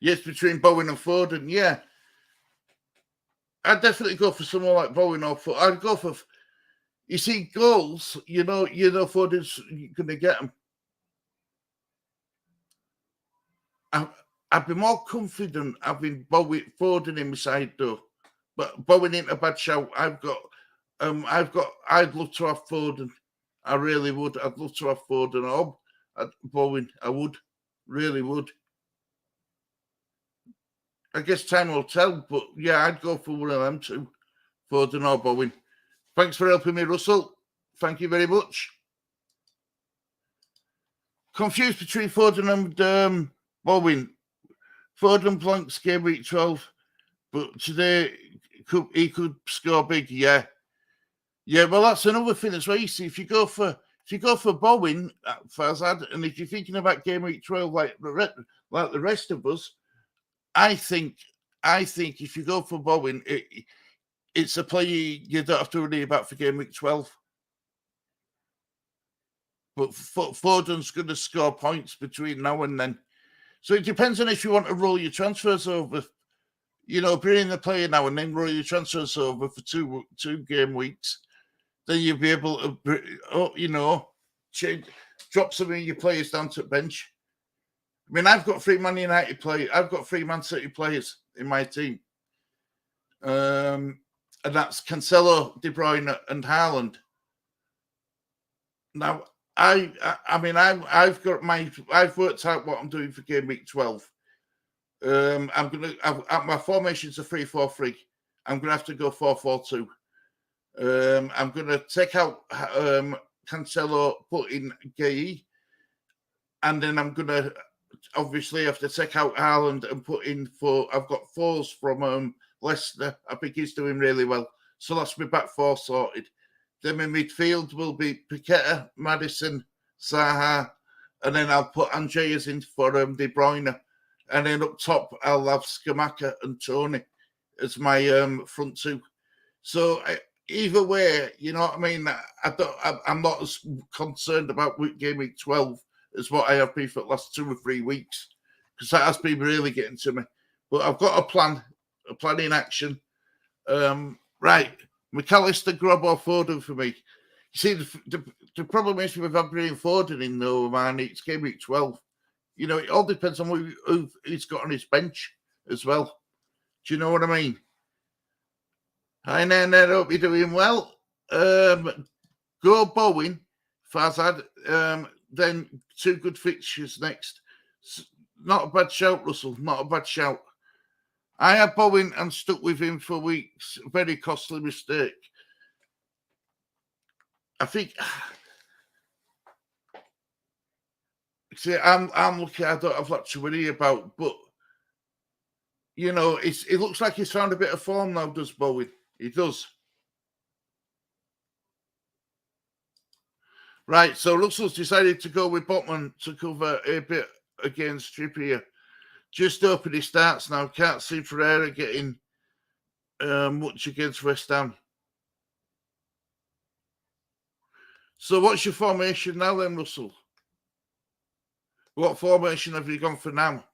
Yes, between Bowen and Foden. Yeah, I'd definitely go for someone like Bowen or Foden. I'd go for. You see, goals. You know, Foden's going to get them. I'd be more confident having Foden in my side though, but Bowen ain't a bad shout. I'd love to have Foden. I really would. I'd love to have Foden or Bowen. I would, really would. I guess time will tell, but yeah, I'd go for one of them too, Foden or Bowen. Thanks for helping me, Russell. Thank you very much. Confused between Foden and Bowen. Foden blanks game week 12, but today he could score big. Yeah. Well, that's another thing as well. You see, if you go for Bowen, Fazad, and if you're thinking about game week 12 like the rest of us, I think if you go for Bowen, it's a play you don't have to worry about for game week 12. But Foden's going to score points between now and then. So it depends on if you want to roll your transfers over. Bring in the player now and then roll your transfers over for two game weeks. then you'll be able to, drop some of your players down to the bench. I mean, I've got 3 Man United players. I've got 3 Man City players in my team. And that's Cancelo, De Bruyne, and Haaland. Now, I've worked out what I'm doing for game week 12. My formation's a 3-4-3. I'm gonna have to go 4-4-2. I'm gonna take out Cancelo, put in Gay, and then I'm gonna obviously have to take out Haaland and put in I've got 4s from Leicester. I think he's doing really well. So that's my back 4 sorted. Then my midfield will be Paqueta, Maddison, Zaha, and then I'll put Andreas in for De Bruyne. And then up top, I'll have Scamacca and Tony as my front 2. So either way, you know what I mean? I'm not as concerned about game week 12 as what I have been for the last 2 or 3 weeks, because that has been really getting to me. But I've got a plan in action. Right, McAllister, Grob, or Foden for me. You see, the problem is with having Foden in though, man, it's game week 12. You know, it all depends on who he's got on his bench as well. Do you know what I mean? Hi, Nana, hope you're doing well. Go Bowen, Fazad. Then 2 good fixtures next. Not a bad shout, Russell. Not a bad shout. I had Bowen and stuck with him for weeks. Very costly mistake. I think. See, I'm lucky. I don't have that to worry about, but you know, it looks like he's found a bit of form now. Does Bowen? He does. Right, so Russell's decided to go with Botman to cover a bit against Trippier. Just hoping he starts now. Can't see Ferreira getting much against West Ham. So what's your formation now then, Russell? What formation have you gone for now?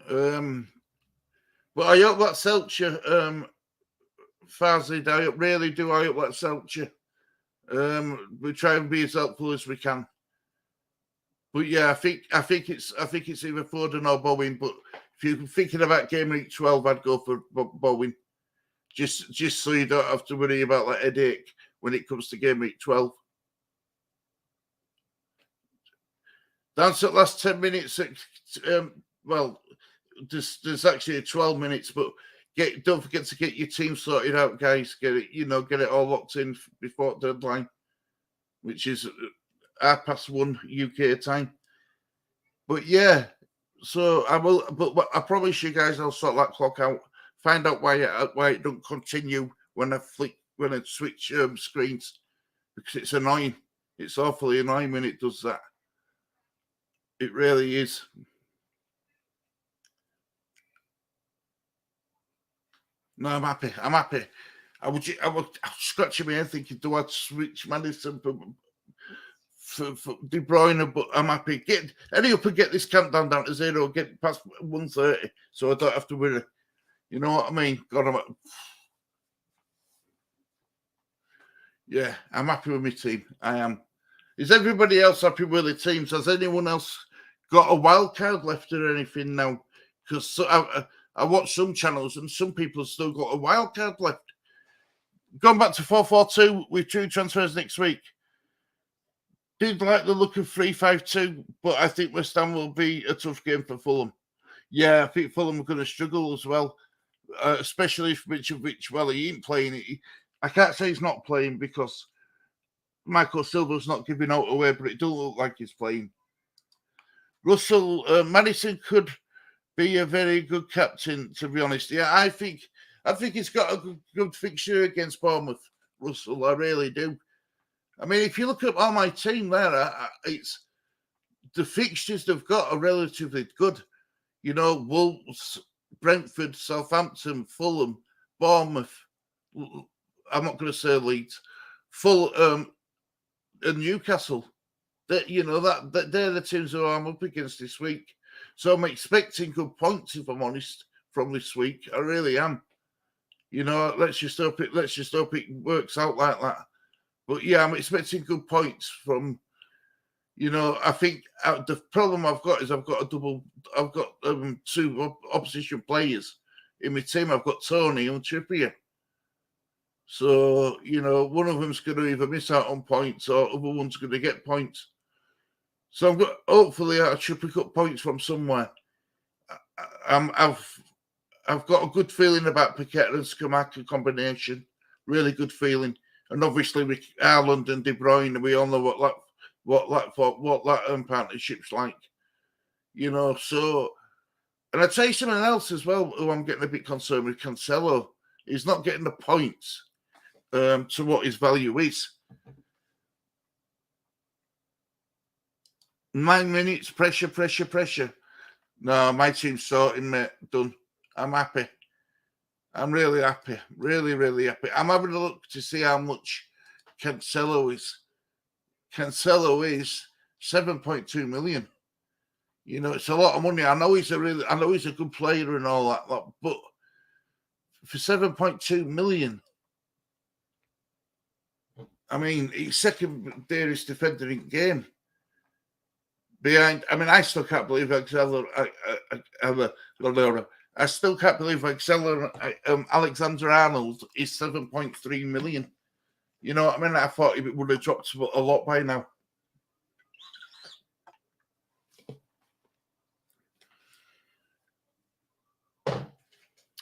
But I hope that helps you, Fazid. I really do. I hope that helps you. We try and be as helpful as we can. But yeah, I think it's either Foden or Bowen. But if you're thinking about game week 12, I'd go for Bowen. Just so you don't have to worry about that headache when it comes to game week 12. That's at last 10 minutes. There's actually 12 minutes, but don't forget to get your team sorted out, guys. Get it all locked in before deadline, which is 1:30 UK time. But yeah, so I will. But I promise you guys, I'll sort that clock out. Find out why it don't continue when I switch screens, because it's annoying. It's awfully annoying when it does that. It really is. No, I'm happy. I would scratching my head thinking, do I switch Maddison for De Bruyne? But I'm happy. Hurry up and get this countdown down to 0. Get past 1:30, so I don't have to worry. You know what I mean? God, yeah, I'm happy with my team. I am. Is everybody else happy with the teams? Has anyone else got a wild card left or anything now? Because I watch some channels and some people have still got a wild card left. Going back to 4-4-2 with 2 transfers next week. Did like the look of 3-5-2, but I think West Ham will be a tough game for Fulham. Yeah, I think Fulham are going to struggle as well, especially if Mitrovic, well, he ain't playing. I can't say he's not playing because Michael Silva's not giving out away, but it doesn't look like he's playing. Russell, Maddison could be a very good captain, to be honest. Yeah, I think he's got a good fixture against Bournemouth, Russell. I really do. I mean, if you look at all my team there, it's the fixtures they've got are relatively good. You know, Wolves, Brentford, Southampton, Fulham, Bournemouth. I'm not going to say Leeds, and Newcastle. They're the teams who I'm up against this week. So I'm expecting good points, if I'm honest, from this week. I really am. You know, let's just hope it works out like that. But yeah, I'm expecting good points from. You know, I think the problem I've got is I've got two opposition players in my team. I've got Tony and Trippier. So, you know, one of them's going to either miss out on points or other one's going to get points. So hopefully I should pick up points from somewhere. I've got a good feeling about Paqueta and Skamaka combination. Really good feeling. And obviously with Haaland and De Bruyne, we all know what that partnership's like. You know, so, and I'd say something else as well, who I'm getting a bit concerned with, Cancelo. He's not getting the points to what his value is. 9 minutes, pressure. No, my team's sorting, mate. Done. I'm happy. I'm really happy. Really happy. I'm having a look to see how much Cancelo is. Cancelo is 7.2 million. You know, it's a lot of money. I know he's a good player and all that, but for 7.2 million, I mean, he's second dearest defender in game. Behind, I mean, I still can't believe Alexander Alexander-Arnold is 7.3 million. You know what I mean? I thought it would have dropped a lot by now.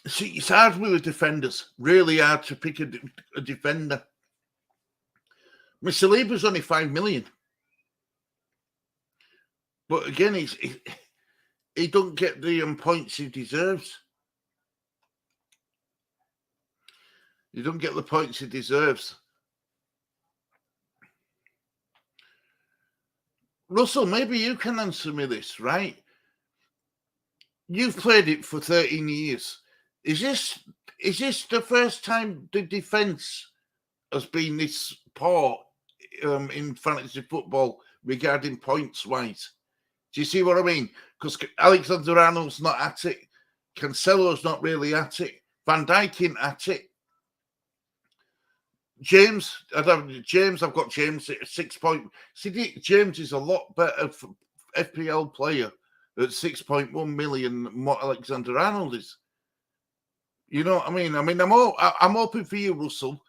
See, it's hard with the defenders. Really hard to pick a defender. Mr. Saliba's only 5 million. But again, he don't get the points he deserves. You don't get the points he deserves. Russell, maybe you can answer me this, right? You've played it for 13 years. Is this the first time the defence has been this poor in fantasy football regarding points-wise? Do you see what I mean? Because Alexander-Arnold's not at it. Cancelo's not really at it. Van Dijk ain't at it. I've got James at 6 point. See, James is a lot better for FPL player at 6.1 million than what Alexander-Arnold is. You know what I mean? I'm hoping for you, Russell,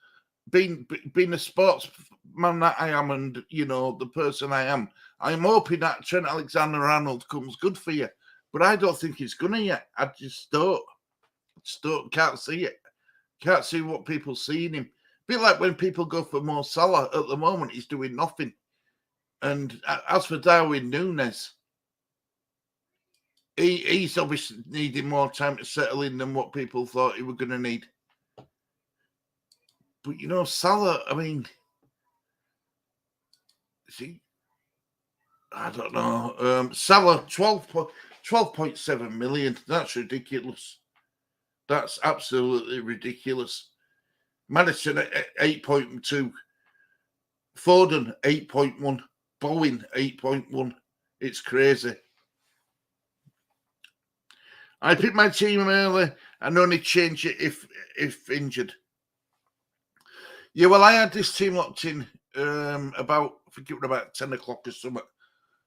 being a sportsman that I am, and you know the person I am. I'm hoping that Trent Alexander-Arnold comes good for you, but I don't think he's gonna yet. I just don't. Can't see it. Can't see what people see in him. A bit like when people go for Mo Salah at the moment, he's doing nothing. And as for Darwin Núñez, he's obviously needing more time to settle in than what people thought he was going to need. But, you know, Salah, I mean, see, I don't know. Salah, 12.7 million. That's ridiculous. That's absolutely ridiculous. Madison at 8.2. Foden, 8.1. Bowen, 8.1. It's crazy. I picked my team early and only change it if injured. Yeah, well, I had this team locked in about 10 o'clock or something.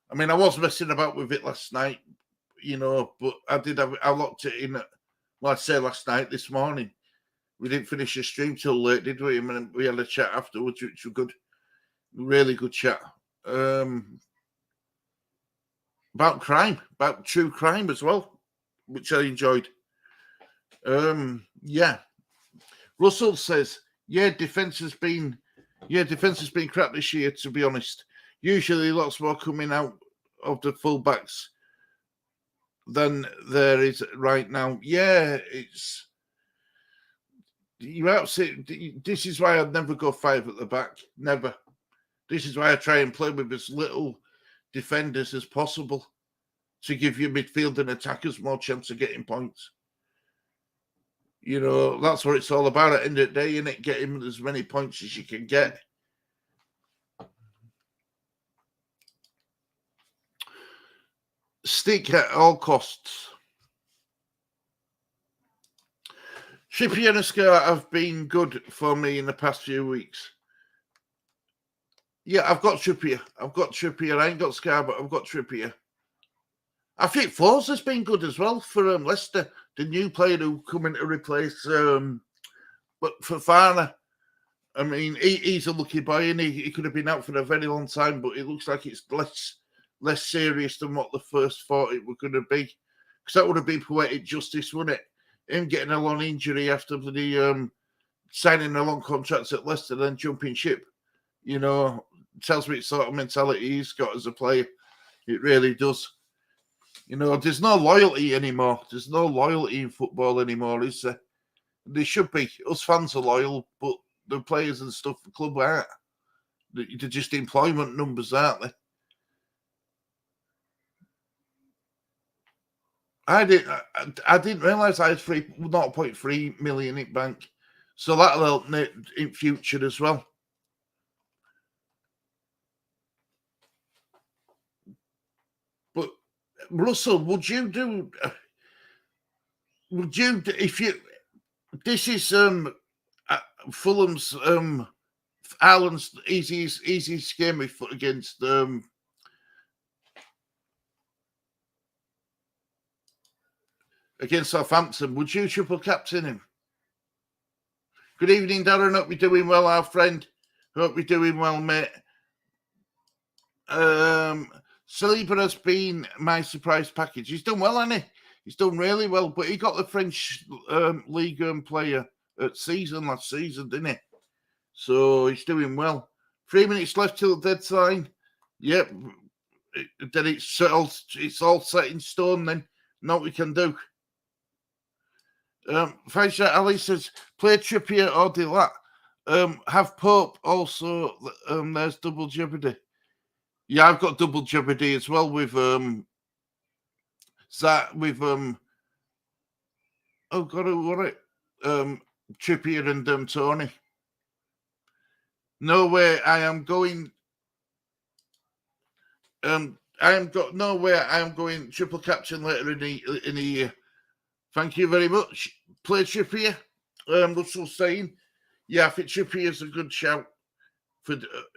I mean, I was messing about with it last night, you know, but I locked it in, I say last night, this morning. We didn't finish the stream till late, did we? I mean, we had a chat afterwards, which was good. Really good chat. About crime, about true crime as well, which I enjoyed. Yeah. Russell says, defense has been crap this year, to be honest. Usually lots more coming out of the fullbacks than there is right now. Yeah, this is why I'd never go 5 at the back. Never. This is why I try and play with as little defenders as possible to give your midfield and attackers more chance of getting points. You know, that's what it's all about at the end of the day, innit? Getting as many points as you can get. Stick at all costs. Trippier and Scar have been good for me in the past few weeks. Yeah, I've got Trippier. I ain't got Scar, but I've got Trippier. I think Foles has been good as well for Leicester, the new player who come in to replace but for Fana. I mean, he's a lucky boy, and he could have been out for a very long time, but it looks like it's less serious than what the first thought it was going to be. Because that would have been poetic justice, wouldn't it? Him getting a long injury after the signing a long contract at Leicester, then jumping ship. You know, tells me it's sort of mentality he's got as a player. It really does. You know, there's no loyalty anymore. There's no loyalty in football anymore, is there? There should be. Us fans are loyal, but the players and stuff, the club aren't. They're just employment numbers, aren't they? I didn't realise I had 0.3 million in bank. So that'll help in future as well. But Russell, would you if you this is Fulham's Ireland's easiest game against Southampton, would you triple captain him? Good evening, Darren. Hope you're doing well, our friend. Hope you're doing well, mate. Saliba has been my surprise package. He's done well, hasn't he? He's done really well, but he got the French League Player last season, didn't he? So he's doing well. 3 minutes left till the deadline. Yep. Then it's all set in stone. Then not we can do. Faisal Ali says, play Trippier or Delat. Have Pope also. There's double jeopardy. Yeah, I've got double jeopardy as well with oh god, what Trippier and Tony. No way I am going. I am going triple captain later in the year. Thank you very much. Play Trippier. Russell's saying, yeah, I think Trippier's a good shout.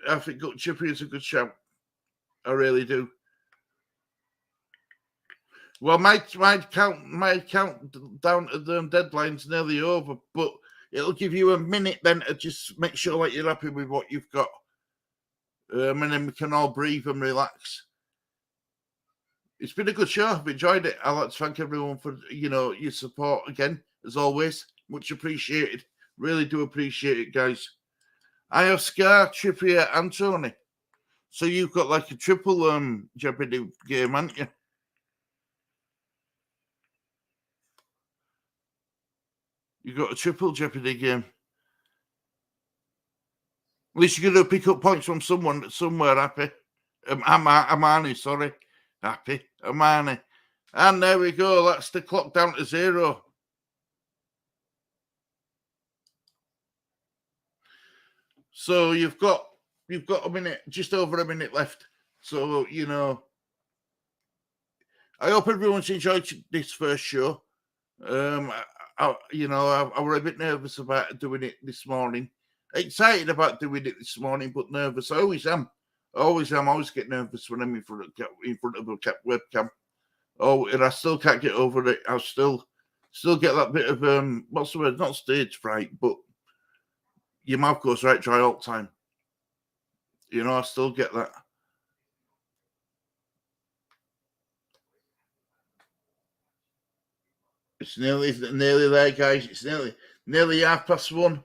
I think Trippier's a good shout. I really do. Well, my countdown to the deadline's nearly over, but it'll give you a minute then to just make sure that you're happy with what you've got. And then we can all breathe and relax. It's been a good show. I've enjoyed it. I'd like to thank everyone for, your support again, as always. Much appreciated. Really do appreciate it, guys. I have Scar, Trippier, and Tony. So you've got like a triple Jeopardy game, haven't you? You've got a triple Jeopardy game. At least you're going to pick up points from somewhere, happy. Amani, sorry. Happy. Amani. And there we go. That's the clock down to 0. So you've got a minute, just over a minute left. So, I hope everyone's enjoyed this first show. I was a bit nervous about doing it this morning. Excited about doing it this morning, but nervous. I always am. I always get nervous when I'm in front of a webcam. Oh, and I still can't get over it. I still get that bit of what's the word? Not stage fright, but your mouth goes right dry all the time. I still get that. It's nearly there, guys. It's nearly 1:30.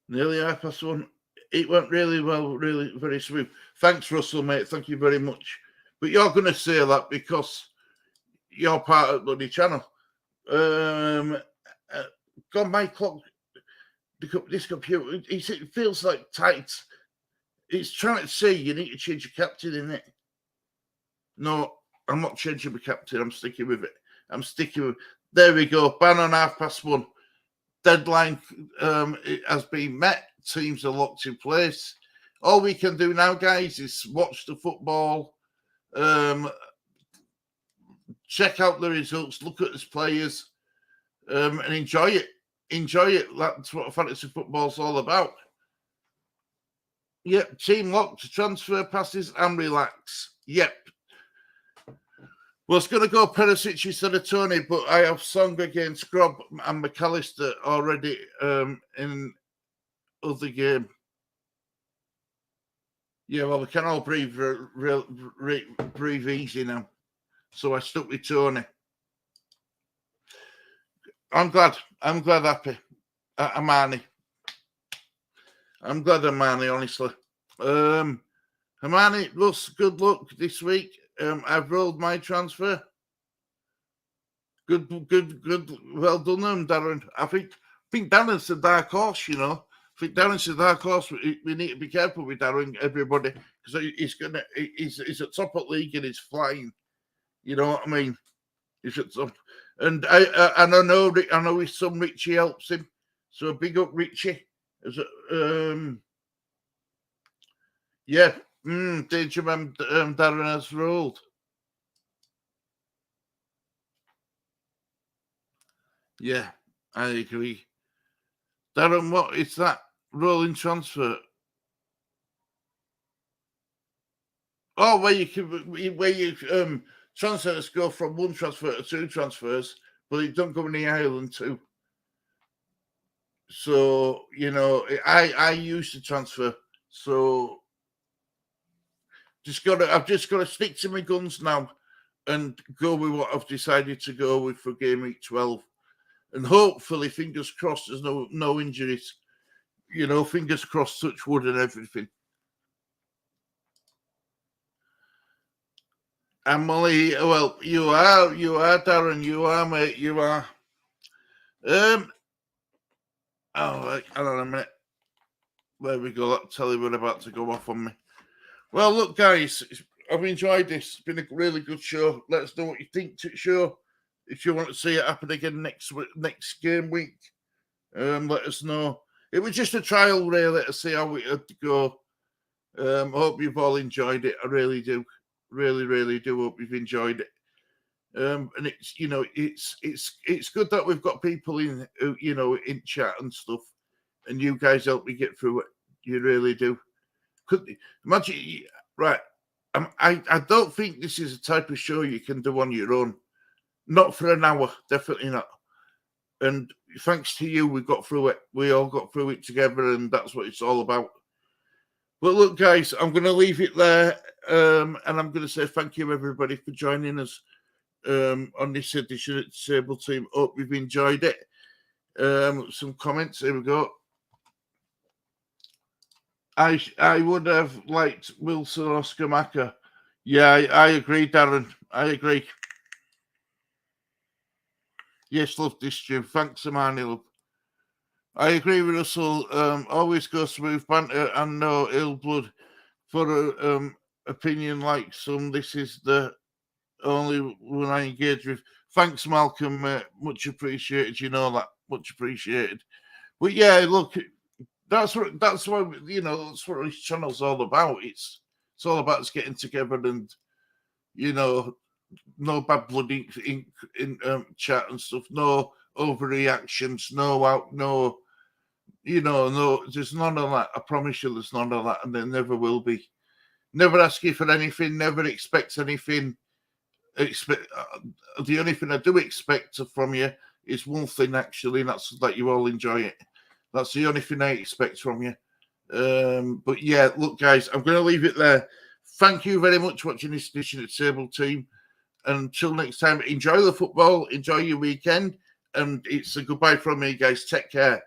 Nearly 1:30. It went really well, really very smooth. Thanks, Russell, mate. Thank you very much. But you're going to say that because you're part of the bloody channel. God, my clock, this computer, it feels like tight. It's trying to say you need to change your captain, in it. No, I'm not changing my captain. I'm sticking with it. There we go. Ban on 1:30. Deadline it has been met. Teams are locked in place. All we can do now, guys, is watch the football, check out the results, look at his players, and enjoy it. Enjoy it. That's what fantasy football's all about. Yep, team locked, transfer passes, and relax. Yep. Well, it's going to go Perisic instead of Tony, but I have Song against Grob and McAllister already in other game. Yeah, well, we can all breathe easy now. So I stuck with Tony. I'm glad happy. Amani. I'm glad Amani, honestly. Amani, Russ, good luck this week. I've rolled my transfer. Good. Well done, Darren. I think Darren's the dark horse, you know. I think Darren's the dark horse. We need to be careful with Darren, everybody, because he's at top of the league and he's flying. You know what I mean? He's at top. And I know his son Richie helps him. So big up Richie. Yeah. Danger Man Darren has rolled. Yeah, I agree. Darren, what is that rolling transfer? Oh, where you transfers go from one transfer to two transfers, but it don't go in the Ireland too. So, you know, I used to transfer. So I've just got to stick to my guns now and go with what I've decided to go with for game week 12. And hopefully, fingers crossed, there's no injuries. You know, fingers crossed, touch wood and everything. Emily, well, you are, Darren, you are, mate, you are. Hang on a minute. There we go. That'll tell you we're about to go off on me. Well, look, guys, I've enjoyed this. It's been a really good show. Let us know what you think to the show. If you want to see it happen again next game week, let us know. It was just a trial, really, to see how it had to go. Hope you've all enjoyed it. I really do. Really, really do hope you've enjoyed it. And it's, you know, it's good that we've got people in, you know, in chat and stuff, and you guys help me get through it. You really do. Could imagine, right? I don't think this is a type of show you can do on your own. Not for an hour, definitely not. And thanks to you, we got through it. We all got through it together, and that's what it's all about. But look, guys, I'm going to leave it there, and I'm going to say thank you, everybody, for joining us on this edition of Sable Team. Hope you've enjoyed it. Some comments. Here we go. I would have liked Wilson or Skamaka. Yeah, I agree, Darren. I agree. Yes, love this, Jim. Thanks, Amani, love. I agree with Russell. Always go smooth banter and no ill blood. For opinion like some, this is the only one I engage with. Thanks, Malcolm. Much appreciated. You know that. Much appreciated. But yeah, look, that's what you know. That's what this channel's all about. It's all about us getting together and, you know, no bad blood in chat and stuff. No overreactions. No, you know, no. There's none of that. I promise you, there's none of that, and there never will be. Never ask you for anything. Never expect anything. The only thing I do expect from you is one thing, actually, and that's that you all enjoy it. That's the only thing I expect from you. But yeah, look, guys, I'm going to leave it there. Thank you very much for watching this edition of Table Team. Until next time, enjoy the football, enjoy your weekend, and it's a goodbye from me, guys. Take care.